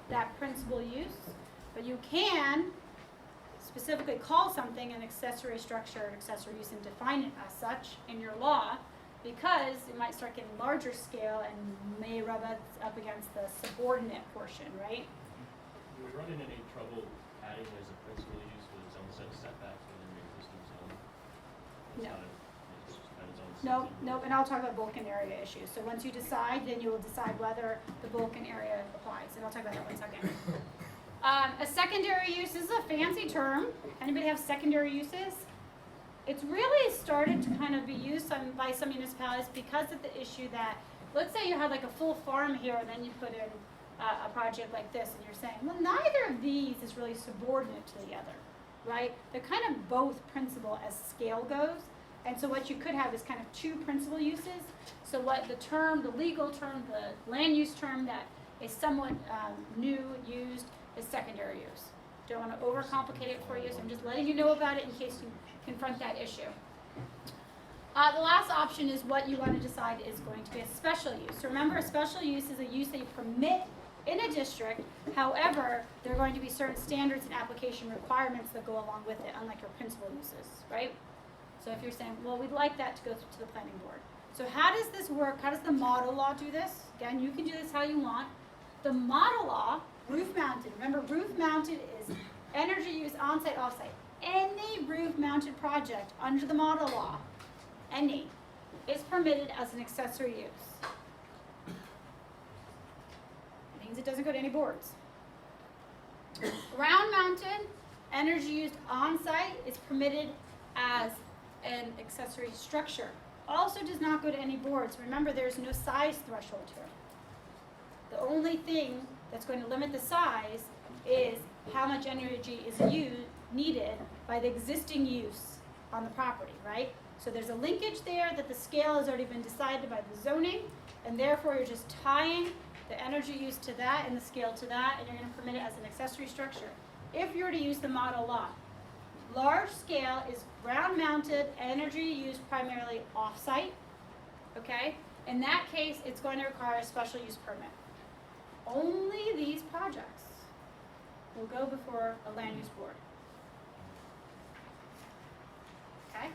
Speaker 1: that principal use. But you can specifically call something an accessory structure or accessory use and define it as such in your law, because it might start getting larger scale and may rub up against the subordinate portion, right?
Speaker 10: Do we run into any trouble adding as a principal use with its own set of setbacks within the existing zone? It's
Speaker 1: No.
Speaker 10: not it's just got its own
Speaker 1: No,
Speaker 10: set of-
Speaker 1: no, and I'll talk about Vulcan area issues. So once you decide, then you will decide whether the Vulcan area applies, and I'll talk about that in 1 second. A secondary use is a fancy term. Anybody have secondary uses? It's really started to kind of be used by some municipalities because of the issue that, let's say you had like a full farm here, and then you put in a project like this, and you're saying, well, neither of these is really subordinate to the other, right? They're kind of both principal as scale goes. And so what you could have is kind of two principal uses. So what the legal term, the land use term that is somewhat new used is secondary use. Don't want to overcomplicate it for you, so I'm just letting you know about it in case you confront that issue. The last option is what you want to decide is going to be a special use. So remember, a special use is a use that you permit in a district. However, there are going to be certain standards and application requirements that go along with it, unlike your principal uses, right? So if you're saying, well, we'd like that to go to the planning board. So how does this work? How does the model law do this? Again, you can do this how you want. The model law, roof mounted. Remember, roof mounted is energy use on-site, off-site. Any roof mounted project under the model law, any, is permitted as an accessory use. It means it doesn't go to any boards. Ground mounted, energy used on-site is permitted as an accessory structure. Also does not go to any boards. Remember, there's no size threshold here. The only thing that's going to limit the size is how much energy is needed by the existing use on the property, right? So there's a linkage there that the scale has already been decided by the zoning, and therefore you're just tying the energy use to that and the scale to that, and you're going to permit it as an accessory structure. If you were to use the model law, large scale is ground mounted, energy used primarily off-site, okay? In that case, it's going to require a special use permit. Only these projects will go before a land use board. Okay?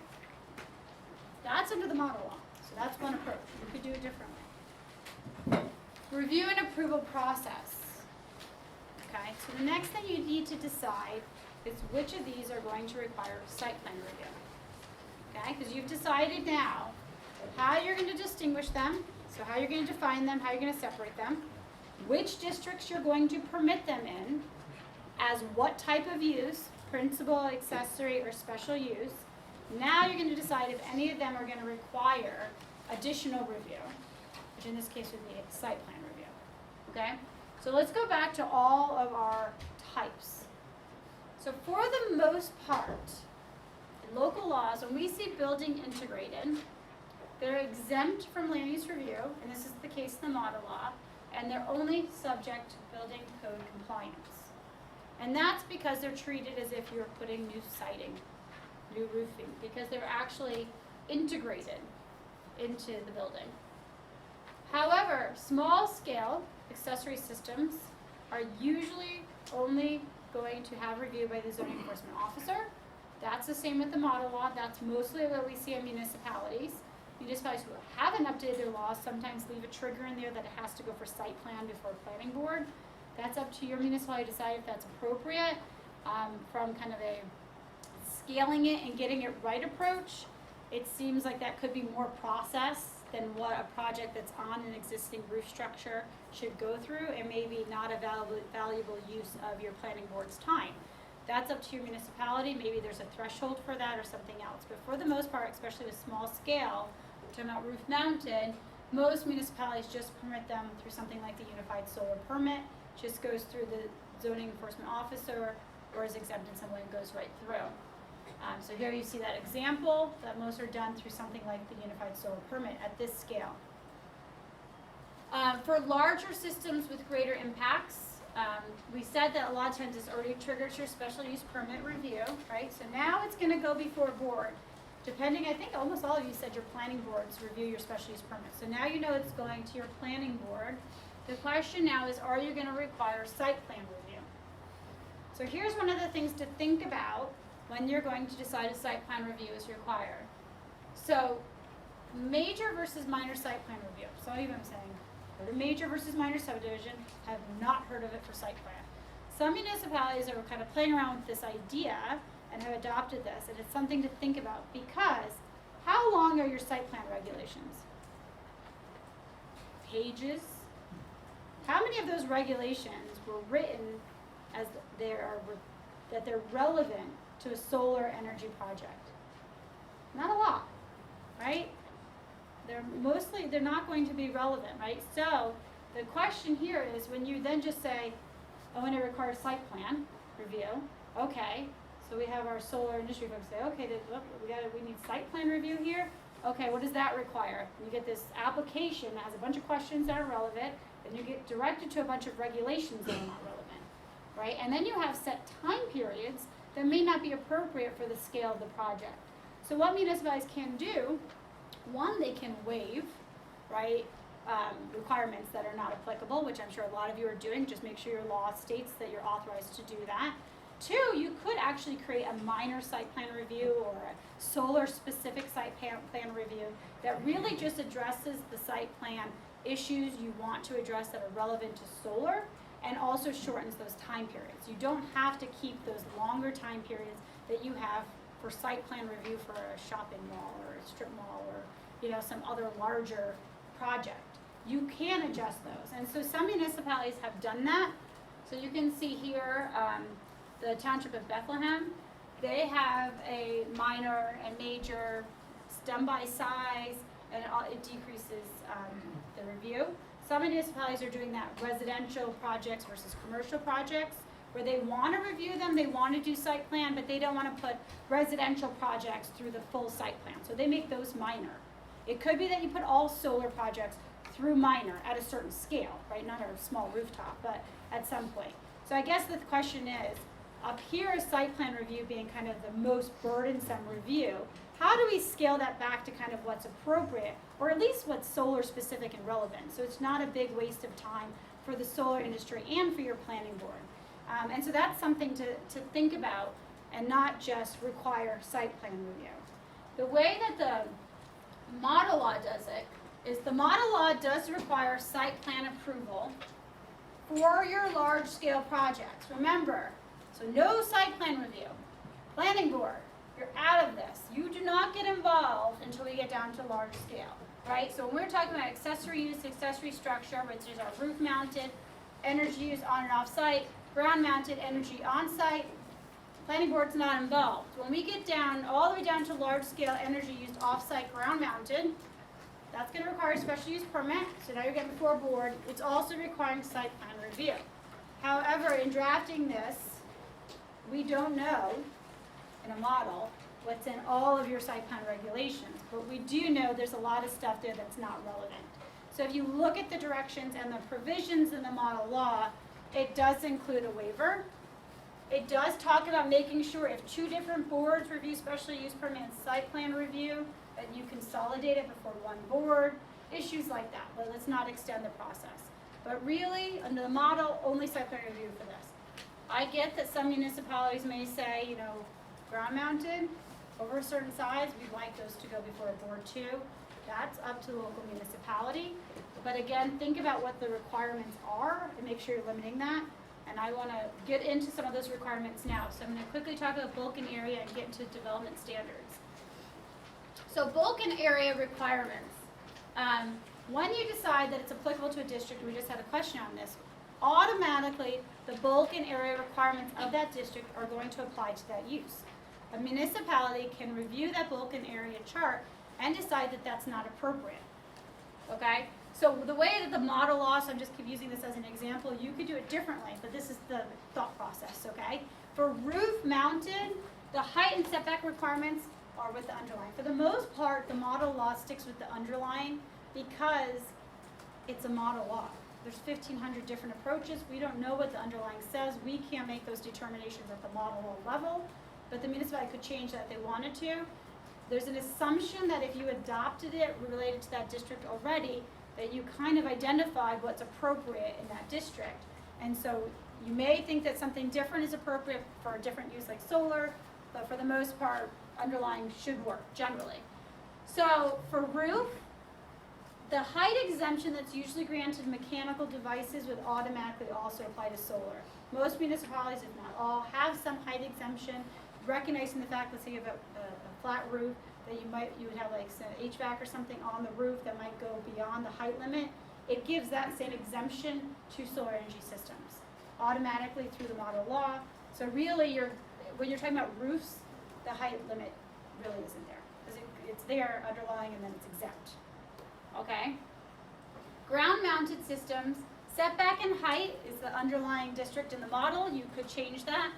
Speaker 1: That's under the model law, so that's one approach. You could do it differently. Review and approval process. Okay, so the next thing you need to decide is which of these are going to require site plan review. Okay, because you've decided now how you're going to distinguish them, so how you're going to define them, how you're going to separate them, which districts you're going to permit them in, as what type of use, principal, accessory, or special use. Now you're going to decide if any of them are going to require additional review, which in this case would be a site plan review. Okay? So let's go back to all of our types. So for the most part, in local laws, when we see building integrated, they're exempt from land use review, and this is the case in the model law, and they're only subject to building code compliance. And that's because they're treated as if you're putting new siding, new roofing, because they're actually integrated into the building. However, small scale accessory systems are usually only going to have review by the zoning enforcement officer. That's the same with the model law. That's mostly what we see in municipalities. Municipalities who haven't updated their laws sometimes leave a trigger in there that it has to go for site plan before planning board. That's up to your municipality to decide if that's appropriate. From kind of a scaling it and getting it right approach, it seems like that could be more process than what a project that's on an existing roof structure should go through, and maybe not a valuable use of your planning board's time. That's up to your municipality. Maybe there's a threshold for that or something else. But for the most part, especially with small scale, we're talking about roof mounted, most municipalities just permit them through something like the Unified Solar Permit, just goes through the zoning enforcement officer, or is exempt in some way and goes right through. So here you see that example, that most are done through something like the Unified Solar Permit at this scale. For larger systems with greater impacts, we said that a lot of times this already triggers your special use permit review, right? So now it's going to go before a board. Depending, I think almost all of you said your planning boards review your special use permit. So now you know it's going to your planning board. The question now is, are you going to require site plan review? So here's one of the things to think about when you're going to decide a site plan review is required. So major versus minor site plan review. Some of you I'm saying, heard of major versus minor subdivision, have not heard of it for site plan. Some municipalities are kind of playing around with this idea and have adopted this, and it's something to think about, because how long are your site plan regulations? Pages? How many of those regulations were written as that they're relevant to a solar energy project? Not a lot, right? They're not going to be relevant, right? So the question here is, when you then just say, oh, and it requires site plan review, okay, so we have our solar industry folks say, okay, we need site plan review here. Okay, what does that require? You get this application that has a bunch of questions that are relevant, and you get directed to a bunch of regulations that are not relevant, right? And then you have set time periods that may not be appropriate for the scale of the project. So what municipalities can do One, they can waive, right, requirements that are not applicable, which I'm sure a lot of you are doing. Just make sure your law states that you're authorized to do that. Two, you could actually create a minor site plan review or a solar-specific site plan review that really just addresses the site plan issues you want to address that are relevant to solar, and also shortens those time periods. You don't have to keep those longer time periods that you have for site plan review for a shopping mall or a strip mall or, you know, some other larger project. You can adjust those. And so some municipalities have done that. So you can see here, the Township of Bethlehem, they have a minor and major done by size, and it decreases the review. Some municipalities are doing that residential projects versus commercial projects, where they want to review them, they want to do site plan, but they don't want to put residential projects through the full site plan. So they make those minor. It could be that you put all solar projects through minor at a certain scale, right? Not a small rooftop, but at some point. So I guess the question is, up here is site plan review being kind of the most burdensome review. How do we scale that back to kind of what's appropriate, or at least what's solar specific and relevant, so it's not a big waste of time for the solar industry and for your planning board? And so that's something to think about, and not just require site plan review. The way that the model law does it is the model law does require site plan approval for your large scale projects. Remember, so no site plan review. Planning board, you're out of this. You do not get involved until we get down to large scale, right? So when we're talking about accessory use, accessory structure, which is our roof mounted, energy use on and off site, ground mounted, energy on site, planning board's not involved. When we get down, all the way down to large scale energy used off site, ground mounted, that's going to require a special use permit. So now you're getting before board. It's also requiring site plan review. However, in drafting this, we don't know in a model what's in all of your site plan regulations, but we do know there's a lot of stuff there that's not relevant. So if you look at the directions and the provisions in the model law, it does include a waiver. It does talk about making sure if two different boards review special use permit and site plan review, that you consolidate it before one board, issues like that, but let's not extend the process. But really, under the model, only site plan review for this. I get that some municipalities may say, you know, ground mounted, over a certain size, we'd like those to go before a board too. That's up to the local municipality. But again, think about what the requirements are and make sure you're limiting that. And I want to get into some of those requirements now. So I'm going to quickly talk about bulk and area and get into development standards. So bulk and area requirements. When you decide that it's applicable to a district, we just had a question on this, automatically the bulk and area requirements of that district are going to apply to that use. A municipality can review that bulk and area chart and decide that that's not appropriate. Okay? So the way that the model law, so I'm just keep using this as an example, you could do it differently, but this is the thought process, okay? For roof mounted, the height and setback requirements are with the underlying. For the most part, the model law sticks with the underlying because it's a model law. There's 1,500 different approaches. We don't know what the underlying says. We can't make those determinations at the model law level, but the municipality could change that if they wanted to. There's an assumption that if you adopted it related to that district already, that you kind of identified what's appropriate in that district. And so you may think that something different is appropriate for a different use like solar, but for the most part, underlying should work generally. So for roof, the height exemption that's usually granted mechanical devices would automatically also apply to solar. Most municipalities, if not all, have some height exemption, recognizing the fact, let's say you have a flat roof, that you would have like some HVAC or something on the roof that might go beyond the height limit. It gives that same exemption to solar energy systems automatically through the model law. So really, when you're talking about roofs, the height limit really isn't there. Because it's there underlying and then it's exempt. Okay? Ground mounted systems, setback and height is the underlying district in the model. You could change that.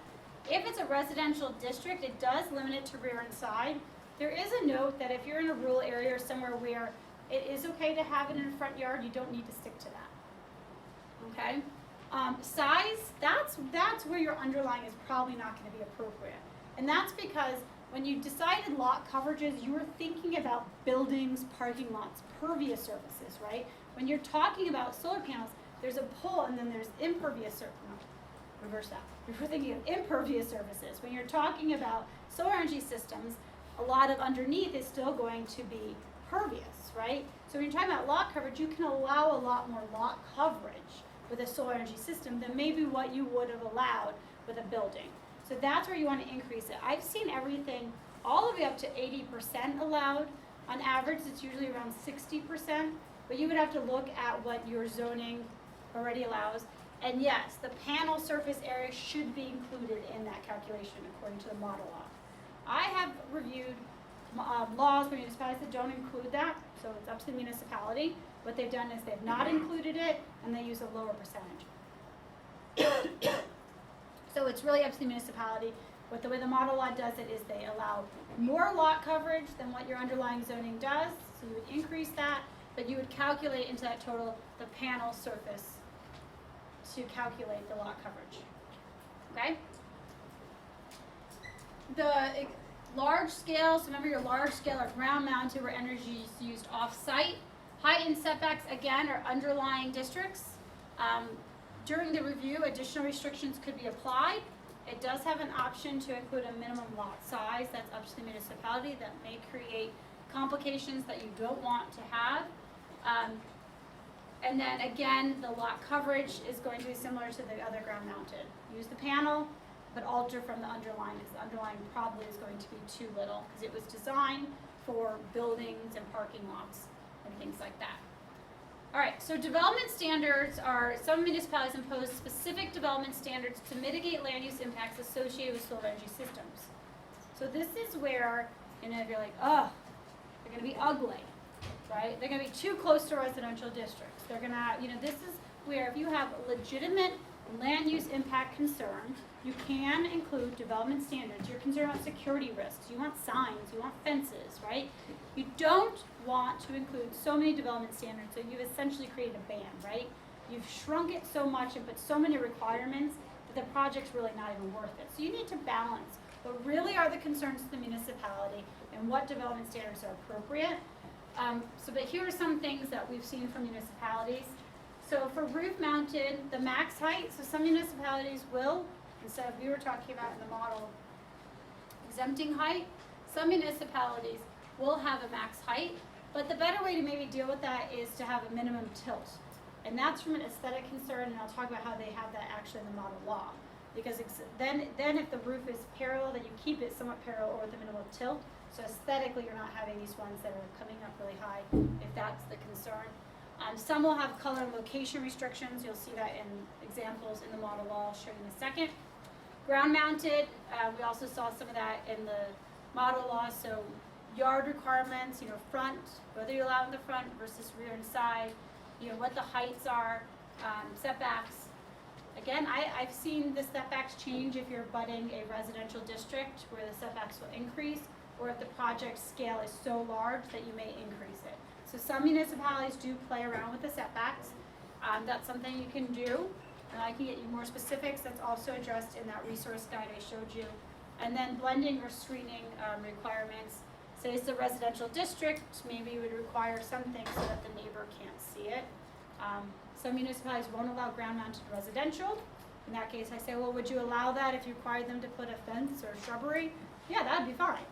Speaker 1: If it's a residential district, it does limit it to rear and side. There is a note that if you're in a rural area or somewhere where it is okay to have it in a front yard, you don't need to stick to that. Okay? Size, that's where your underlying is probably not going to be appropriate. And that's because when you decided lot coverages, you were thinking about buildings, parking lots, pervious surfaces, right? When you're talking about solar panels, there's a pole and then there's impervious surfaces. No, reverse that. If we're thinking of impervious surfaces, when you're talking about solar energy systems, a lot of underneath is still going to be pervious, right? So when you're talking about lot coverage, you can allow a lot more lot coverage with a solar energy system than maybe what you would have allowed with a building. So that's where you want to increase it. I've seen everything all the way up to 80% allowed. On average, it's usually around 60%, but you would have to look at what your zoning already allows. And yes, the panel surface area should be included in that calculation according to the model law. I have reviewed laws for municipalities that don't include that, so it's up to the municipality. What they've done is they've not included it, and they use a lower percentage. So it's really up to the municipality. But the way the model law does it is they allow more lot coverage than what your underlying zoning does, so you would increase that, but you would calculate into that total the panel surface to calculate the lot coverage. Okay? The large scale, so remember your large scale are ground mounted where energy is used off-site. Height and setbacks, again, are underlying districts. During the review, additional restrictions could be applied. It does have an option to include a minimum lot size. That's up to the municipality. That may create complications that you don't want to have. And then again, the lot coverage is going to be similar to the other ground mounted. Use the panel, but alter from the underlying, because the underlying probably is going to be too little, because it was designed for buildings and parking lots and things like that. All right, so development standards are, some municipalities impose specific development standards to mitigate land use impacts associated with solar energy systems. So this is where, you know, if you're like, oh, they're gonna be ugly, right? They're gonna be too close to residential districts. They're gonna, you know, this is where if you have legitimate land use impact concern, you can include development standards. You're concerned about security risks. You want signs, you want fences, right? You don't want to include so many development standards that you've essentially created a ban, right? You've shrunk it so much and put so many requirements that the project's really not even worth it. So you need to balance what really are the concerns to the municipality and what development standards are appropriate. But here are some things that we've seen from municipalities. So for roof mounted, the max height, so some municipalities will, instead of we were talking about in the model, exempting height, some municipalities will have a max height, but the better way to maybe deal with that is to have a minimum tilt. And that's from an aesthetic concern, and I'll talk about how they have that actually in the model law. Because then if the roof is parallel, then you keep it somewhat parallel or with a minimal tilt. So aesthetically, you're not having these ones that are coming up really high, if that's the concern. Some will have color and location restrictions. You'll see that in examples in the model law. I'll show you in a second. Ground mounted, we also saw some of that in the model law. So yard requirements, you know, front, whether you allow in the front versus rear and side, you know, what the heights are, setbacks. Again, I've seen the setbacks change if you're abutting a residential district where the setbacks will increase, or if the project scale is so large that you may increase it. So some municipalities do play around with the setbacks. That's something you can do, and I can get you more specifics. That's also addressed in that resource guide I showed you. And then blending or screening requirements. Say it's a residential district, maybe you would require something so that the neighbor can't see it. Some municipalities won't allow ground-mounted residential. In that case, I say, well, would you allow that if you required them to put a fence or shrubbery? Yeah, that'd be fine.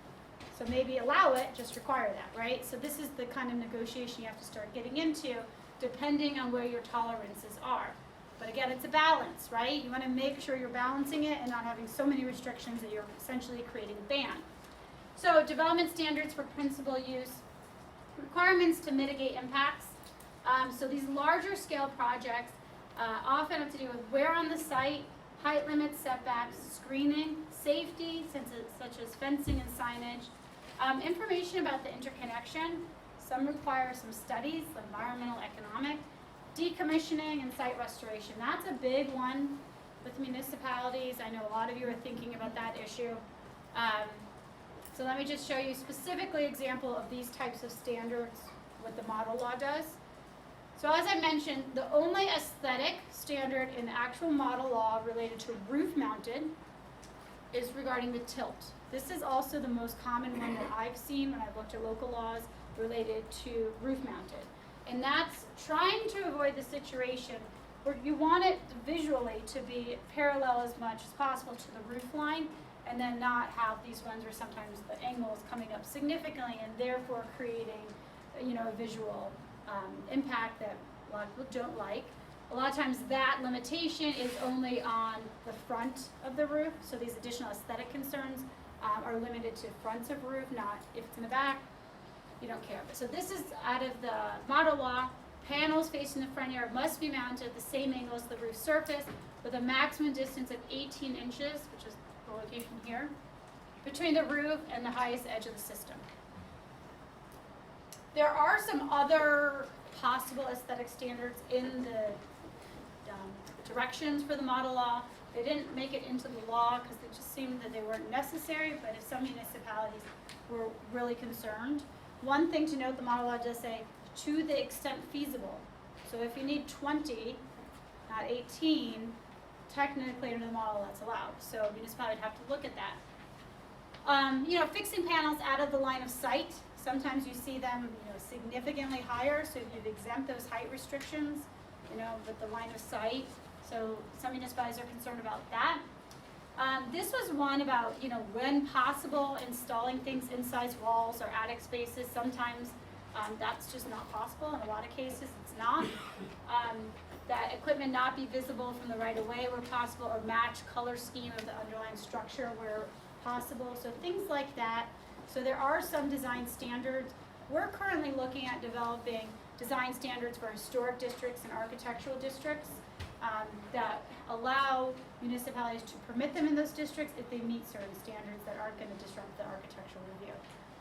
Speaker 1: So maybe allow it, just require that, right? So this is the kind of negotiation you have to start getting into, depending on where your tolerances are. But again, it's a balance, right? You want to make sure you're balancing it and not having so many restrictions that you're essentially creating a ban. So development standards for principal use, requirements to mitigate impacts. So these larger scale projects often have to do with where on the site, height limits, setbacks, screening, safety, such as fencing and signage, information about the interconnection. Some require some studies, environmental, economic, decommissioning, and site restoration. That's a big one with municipalities. I know a lot of you are thinking about that issue. So let me just show you specifically an example of these types of standards, what the model law does. So as I mentioned, the only aesthetic standard in the actual model law related to roof mounted is regarding the tilt. This is also the most common one that I've seen when I've looked at local laws related to roof mounted. And that's trying to avoid the situation where you want it visually to be parallel as much as possible to the roof line, and then not have these ones where sometimes the angle is coming up significantly and therefore creating, a visual impact that a lot of people don't like. A lot of times that limitation is only on the front of the roof, so these additional aesthetic concerns are limited to fronts of roof, not if it's in the back, you don't care. So this is out of the model law. Panels facing the front yard must be mounted at the same angle as the roof surface with a maximum distance of 18 inches, which is the location here, between the roof and the highest edge of the system. There are some other possible aesthetic standards in the directions for the model law. They didn't make it into the law because it just seemed that they weren't necessary, but if some municipalities were really concerned. One thing to note, the model law does say, to the extent feasible. So if you need 20, not 18, technically under the model that's allowed. So municipality would have to look at that. Fixing panels out of the line of sight. Sometimes you see them, significantly higher, so you'd exempt those height restrictions, with the line of sight. So some municipalities are concerned about that. This was one about, when possible, installing things inside walls or attic spaces. Sometimes that's just not possible. In a lot of cases, it's not. That equipment not be visible from the right of way where possible, or match color scheme of the underlying structure where possible. So things like that. So there are some design standards. We're currently looking at developing design standards for historic districts and architectural districts that allow municipalities to permit them in those districts if they meet certain standards that aren't going to disrupt the architectural review.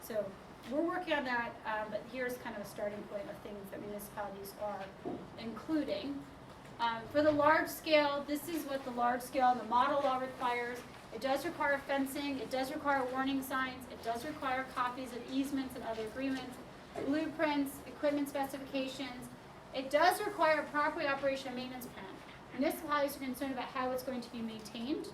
Speaker 1: So we're working on that, but here's kind of a starting point of things that municipalities are including. For the large scale, this is what the large scale and the model law requires. It does require fencing, it does require warning signs, it does require copies of easements and other agreements, blueprints, equipment specifications. It does require a proper operation and maintenance plan. Municipalities are concerned about how it's going to be maintained.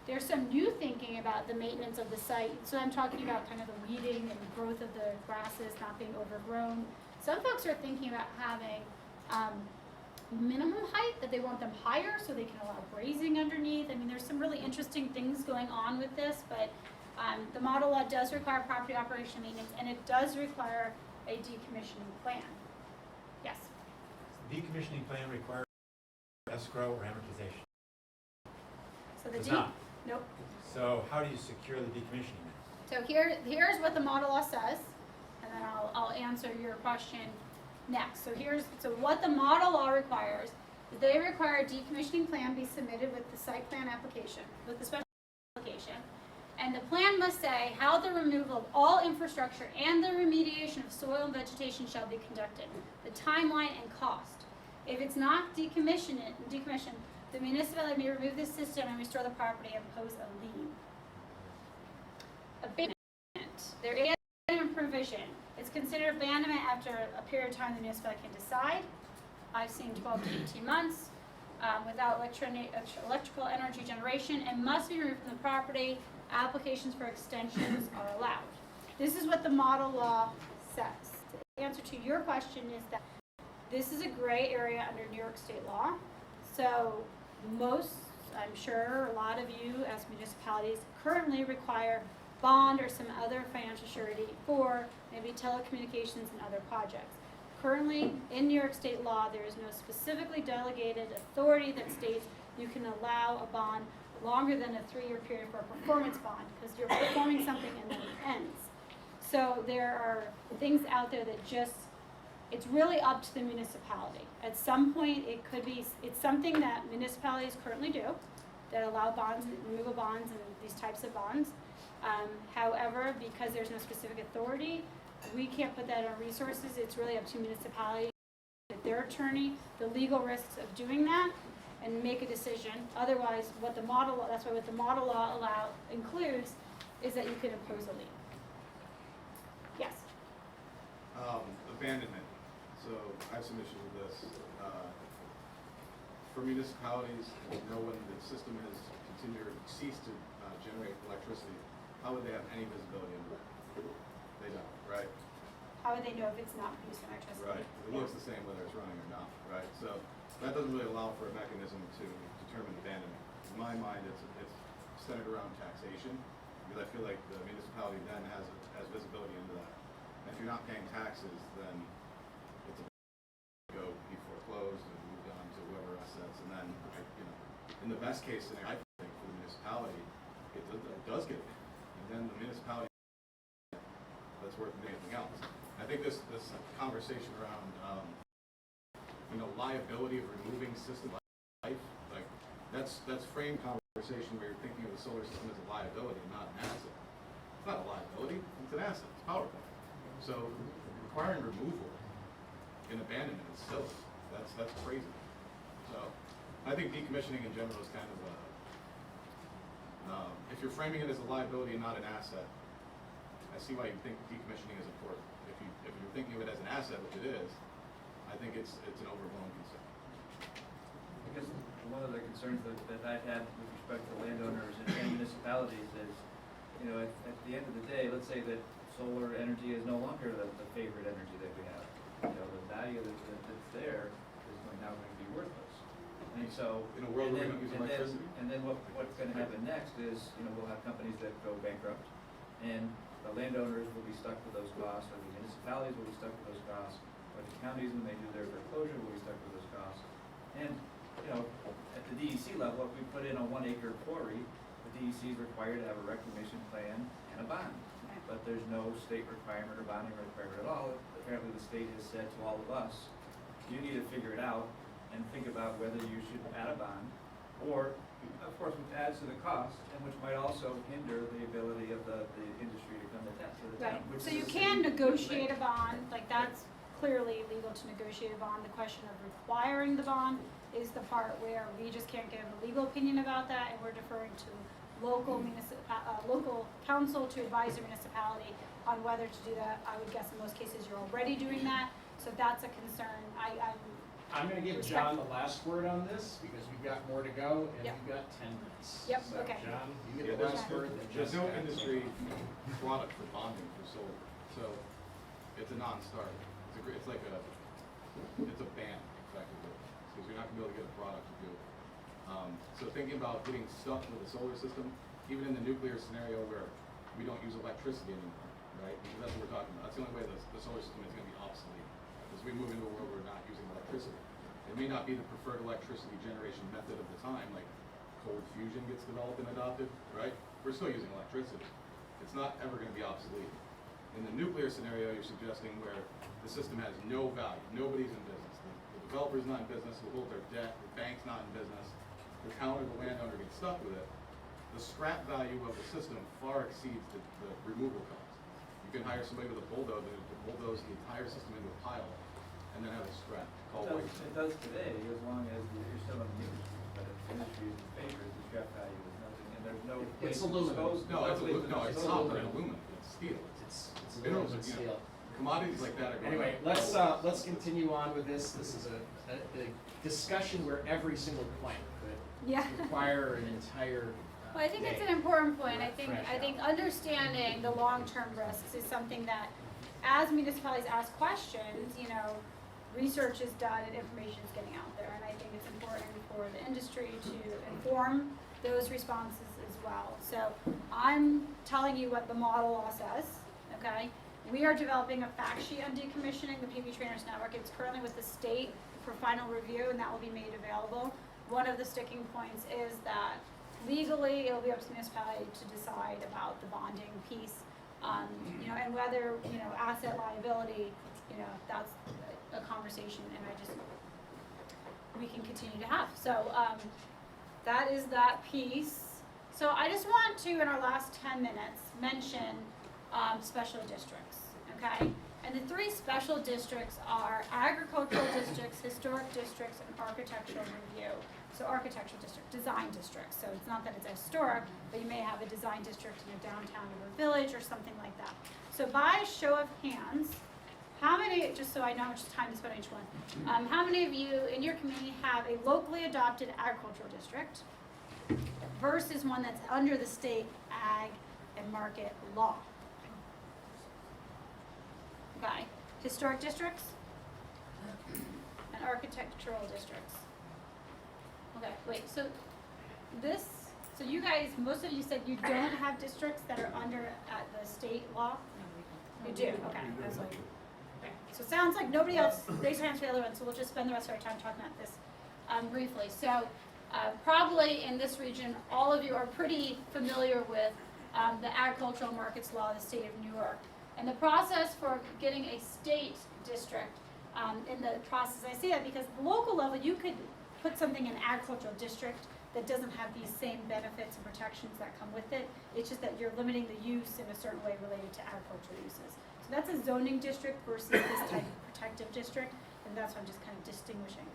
Speaker 1: There's some new thinking about the maintenance of the site. So I'm talking about kind of the weeding and the growth of the grasses not being overgrown. Some folks are thinking about having minimum height, that they want them higher so they can allow grazing underneath. I mean, there's some really interesting things going on with this, but the model law does require property operation maintenance, and it does require a decommissioning plan. Yes?
Speaker 6: The decommissioning plan requires escrow or amortization.
Speaker 1: So the
Speaker 6: Does not.
Speaker 1: Nope.
Speaker 6: So how do you secure the decommissioning then?
Speaker 1: So here's what the model law says, and then I'll answer your question next. So what the model law requires, they require a decommissioning plan be submitted with the site plan application, with the special application. And the plan must say how the removal of all infrastructure and the remediation of soil and vegetation shall be conducted, the timeline and cost. If it's not decommissioned, the municipality may remove this system and restore the property and impose a lien. Abandonment. There is an provision. It's considered abandonment after a period of time the municipality can decide. I've seen 12 to 18 months without electrical energy generation, and must be removed from the property. Applications for extensions are allowed. This is what the model law says. The answer to your question is that this is a gray area under New York state law. So most, I'm sure a lot of you as municipalities currently require bond or some other financial surety for maybe telecommunications and other projects. Currently, in New York state law, there is no specifically delegated authority that states you can allow a bond longer than a 3-year period for a performance bond, because you're performing something and then it ends. So there are things out there that just, it's really up to the municipality. At some point, it's something that municipalities currently do, that allow bonds, removal bonds and these types of bonds. However, because there's no specific authority, we can't put that in our resources. It's really up to municipality, their attorney, the legal risks of doing that, and make a decision. Otherwise, that's why what the model law includes is that you can impose a lien. Yes?
Speaker 11: Abandonment. So I have some issues with this. For municipalities, when the system has ceased to generate electricity, how would they have any visibility into that? They don't, right?
Speaker 1: How would they know if it's not producing electricity?
Speaker 11: Right, it looks the same whether it's running or not, right? So that doesn't really allow for a mechanism to determine abandonment. In my mind, it's centered around taxation, because I feel like the municipality then has visibility into that. And if you're not paying taxes, then it's a go be foreclosed and moved on to whoever assets, and then, in the best case scenario, I think for the municipality, it does get it. And then the municipality that's worth anything else. I think this conversation around liability of removing system life, like that's framed conversation where you're thinking of the solar system as a liability, not an asset. It's not a liability, it's an asset, it's power plant. So requiring removal in abandonment is silly. That's crazy. So I think decommissioning in general is kind of if you're framing it as a liability and not an asset, I see why you think decommissioning is important. If you're thinking of it as an asset, which it is, I think it's an overblown concern.
Speaker 12: Because one of the concerns that I've had with respect to landowners and municipalities is, at the end of the day, let's say that solar energy is no longer the favorite energy that we have. The value that's there is now going to be worthless. And so,
Speaker 11: in a world where we don't use electricity.
Speaker 12: And then what's going to happen next is, we'll have companies that go bankrupt, and the landowners will be stuck with those costs, or the municipalities will be stuck with those costs, or the counties, when they do their foreclosure, will be stuck with those costs. And, at the DEC level, if we put in a 1 acre quarry, the DEC is required to have a reclamation plan and a bond. But there's no state requirement or bonding requirement at all. Apparently the state has said to all of us, you need to figure it out and think about whether you should add a bond, or, of course, which adds to the cost, and which might also hinder the ability of the industry to come to the town.
Speaker 1: Right, so you can negotiate a bond, like that's clearly legal to negotiate a bond. The question of requiring the bond is the part where we just can't give a legal opinion about that, and we're deferring to local council to advise the municipality on whether to do that. I would guess in most cases you're already doing that, so if that's a concern,
Speaker 3: I'm going to give John the last word on this because we've got more to go and
Speaker 1: Yep.
Speaker 3: we've got 10 minutes.
Speaker 1: Yep,
Speaker 3: So,
Speaker 1: okay.
Speaker 3: John, you get the last word. Then
Speaker 11: There's no
Speaker 3: Jessica.
Speaker 11: industry product for bonding for solar, so it's a non-starter. It's like it's a ban effectively, because you're not gonna be able to get a product to do it. So thinking about getting stuck with a solar system, even in the nuclear scenario where we don't use electricity anymore, right? Because that's what we're talking about. That's the only way the solar system is gonna be obsolete, as we move into a world where we're not using electricity. It may not be the preferred electricity generation method of the time, like cold fusion gets developed and adopted, right? We're still using electricity. It's not ever going to be obsolete. In the nuclear scenario, you're suggesting where the system has no value. Nobody's in business. The developer's not in business, who hold their debt, the bank's not in business, the town or the landowner gets stuck with it. The scrap value of the system far exceeds the removal cost. You can hire somebody with a bulldozer to bulldoze the entire system into a pile and then have it scrapped.
Speaker 12: It does today, as long as you're still in the industry. But if the industry is in favor, the scrap value is nothing, and there's no place
Speaker 3: It's
Speaker 12: to
Speaker 3: aluminum.
Speaker 12: dispose.
Speaker 11: No, it's copper and aluminum. It's steel.
Speaker 3: It's
Speaker 11: Minerals
Speaker 3: aluminum and
Speaker 11: are,
Speaker 3: steel.
Speaker 11: commodities like that are going
Speaker 3: Anyway,
Speaker 11: up.
Speaker 3: let's continue on with this. This is a discussion where every single point could
Speaker 1: Yeah.
Speaker 3: require an entire
Speaker 1: Well, I think it's an important point. I think understanding the long-term risks is something that, as municipalities ask questions, research is done and information is getting out there. And I think it's important for the industry to inform those responses as well. So I'm telling you what the model law says, okay? We are developing a fact sheet on decommissioning the PV Trainers Network. It's currently with the state for final review, and that will be made available. One of the sticking points is that legally, it'll be up to the municipality to decide about the bonding piece, and whether, asset liability, that's a conversation, and we can continue to have. So, that is that piece. So I just want to, in our last 10 minutes, mention, special districts, okay? And the 3 special districts are agricultural districts, historic districts, and architectural review. So architectural district, design district. So it's not that it's historic, but you may have a design district in a downtown or a village or something like that. So by show of hands, how many, just so I know how much time to spend on each one, how many of you in your community have a locally adopted agricultural district? versus one that's under the state ag and market law. Okay, historic districts and architectural districts. Okay, wait, so you guys, most of you said you don't have districts that are under the state law? You do, okay, I was like, okay. So it sounds like nobody else raised their hands for the other one, so we'll just spend the rest of our time talking about this briefly. So probably in this region, all of you are pretty familiar with the agricultural markets law of the state of New York. And the process for getting a state district, in the process, I say that because at the local level, you could put something in agricultural district that doesn't have these same benefits and protections that come with it. It's just that you're limiting the use in a certain way related to agricultural uses. So that's a zoning district versus this type of protective district, and that's what I'm just kind of distinguishing.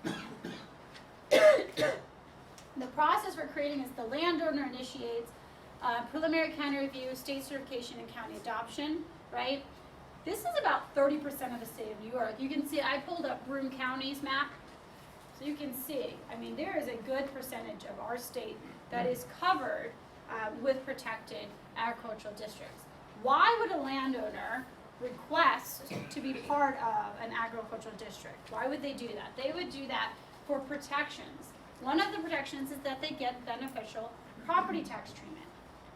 Speaker 1: The process we're creating is the landowner initiates preliminary county review, state certification, and county adoption, right? This is about 30% of the state of New York. You can see, I pulled up Broome County's map. So you can see, I mean, there is a good percentage of our state that is covered with protected agricultural districts. Why would a landowner request to be part of an agricultural district? Why would they do that? They would do that for protections. One of the protections is that they get beneficial property tax treatment,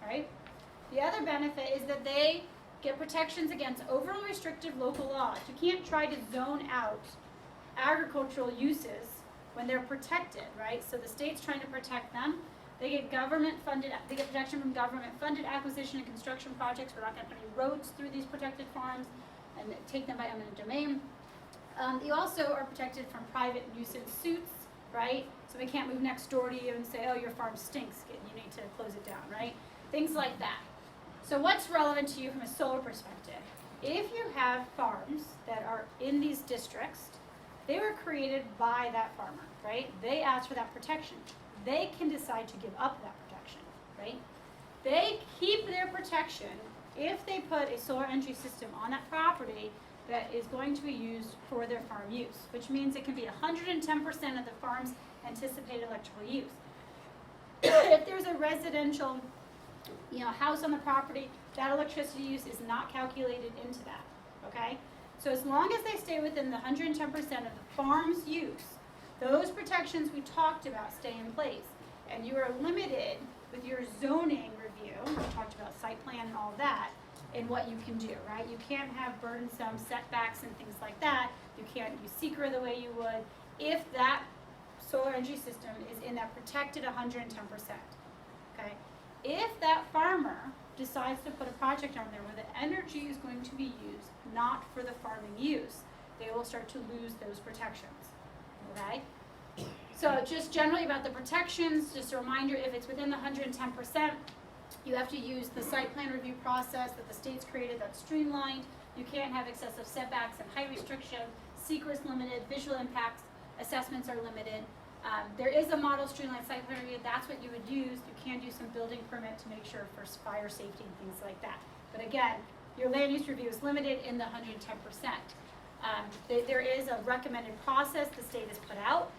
Speaker 1: right? The other benefit is that they get protections against overly restrictive local laws. You can't try to zone out agricultural uses when they're protected, right? So the state's trying to protect them. They get they get protection from government funded acquisition and construction projects. We're not going to put any roads through these protected farms and take them by eminent domain. You also are protected from private nuisance suits, right? So we can't move next door to you and say, oh, your farm stinks, you need to close it down, right? Things like that. So what's relevant to you from a solar perspective? If you have farms that are in these districts, they were created by that farmer, right? They asked for that protection. They can decide to give up that protection, right? They keep their protection if they put a solar energy system on that property that is going to be used for their farm use, which means it can be 110% of the farm's anticipated electrical use. If there's a residential, house on the property, that electricity use is not calculated into that, okay? So as long as they stay within the 110% of the farm's use, those protections we talked about stay in place. And you are limited with your zoning review, we talked about site plan and all that, in what you can do, right? You can't have burdensome setbacks and things like that. You can't use secret the way you would if that solar energy system is in that protected 110%, okay? If that farmer decides to put a project on there where the energy is going to be used not for the farming use, they will start to lose those protections, okay? So just generally about the protections, just a reminder, if it's within the 110%, you have to use the site plan review process that the state's created that's streamlined. You can't have excessive setbacks and height restriction, secret's limited, visual impacts assessments are limited. There is a model streamlined site plan review, that's what you would use. You can do some building permit to make sure for fire safety and things like that. But again, your land use review is limited in the 110%. There is a recommended process the state has put out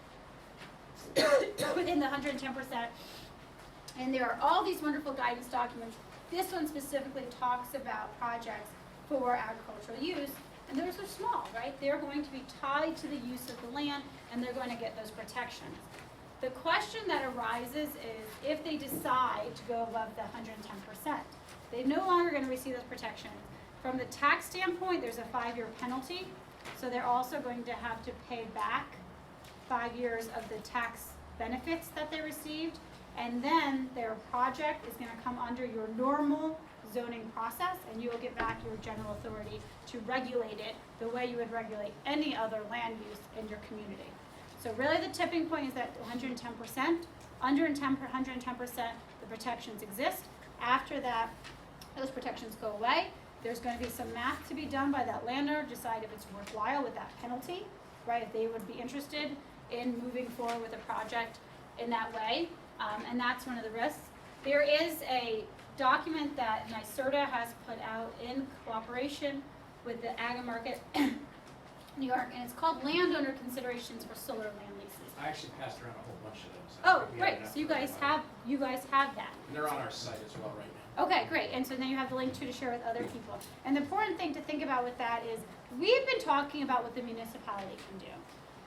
Speaker 1: within the 110%. And there are all these wonderful guidance documents. This one specifically talks about projects for agricultural use. And those are small, right? They're going to be tied to the use of the land, and they're going to get those protections. The question that arises is if they decide to go above the 110%, they're no longer going to receive those protections. From the tax standpoint, there's a 5-year penalty, so they're also going to have to pay back 5 years of the tax benefits that they received, and then their project is going to come under your normal zoning process, and you'll get back your general authority to regulate it the way you would regulate any other land use in your community. So really the tipping point is that 110%, under 110%, the protections exist. After that, those protections go away. There's going to be some math to be done by that landowner, decide if it's worthwhile with that penalty, right? If they would be interested in moving forward with a project in that way, and that's one of the risks. There is a document that NYSERDA has put out in cooperation with the Ag and Market New York, and it's called landowner considerations for solar land leases.
Speaker 3: I actually passed around a whole bunch of those.
Speaker 1: Oh,
Speaker 3: We
Speaker 1: great,
Speaker 3: enough
Speaker 1: so you
Speaker 3: for
Speaker 1: guys
Speaker 3: everybody.
Speaker 1: have that.
Speaker 3: And they're on our site as well right now.
Speaker 1: Okay, great, and so then you have the link to share with other people. And the important thing to think about with that is, we've been talking about what the municipality can do.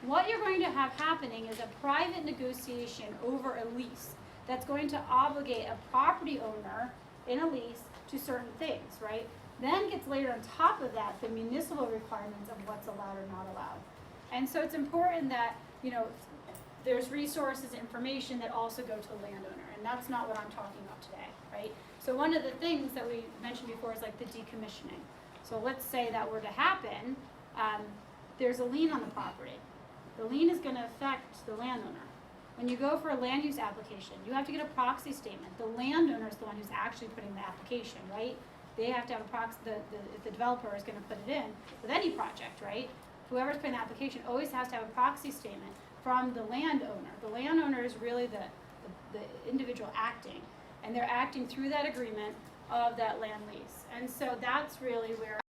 Speaker 1: What you're going to have happening is a private negotiation over a lease that's going to obligate a property owner in a lease to certain things, right? Then gets layered on top of that the municipal requirements of what's allowed or not allowed. And so it's important that, you know, there's resources, information that also go to the landowner, and that's not what I'm talking about today, right? So one of the things that we mentioned before is like the decommissioning. So let's say that were to happen, there's a lien on the property. The lien is gonna affect the landowner. When you go for a land use application, you have to get a proxy statement. The landowner is the one who's actually putting the application, right? They have to have a proxy, if the developer is gonna put it in with any project, right? Whoever's putting the application always has to have a proxy statement from the landowner. The landowner is really the individual acting, and they're acting through that agreement of that land lease. And so that's really where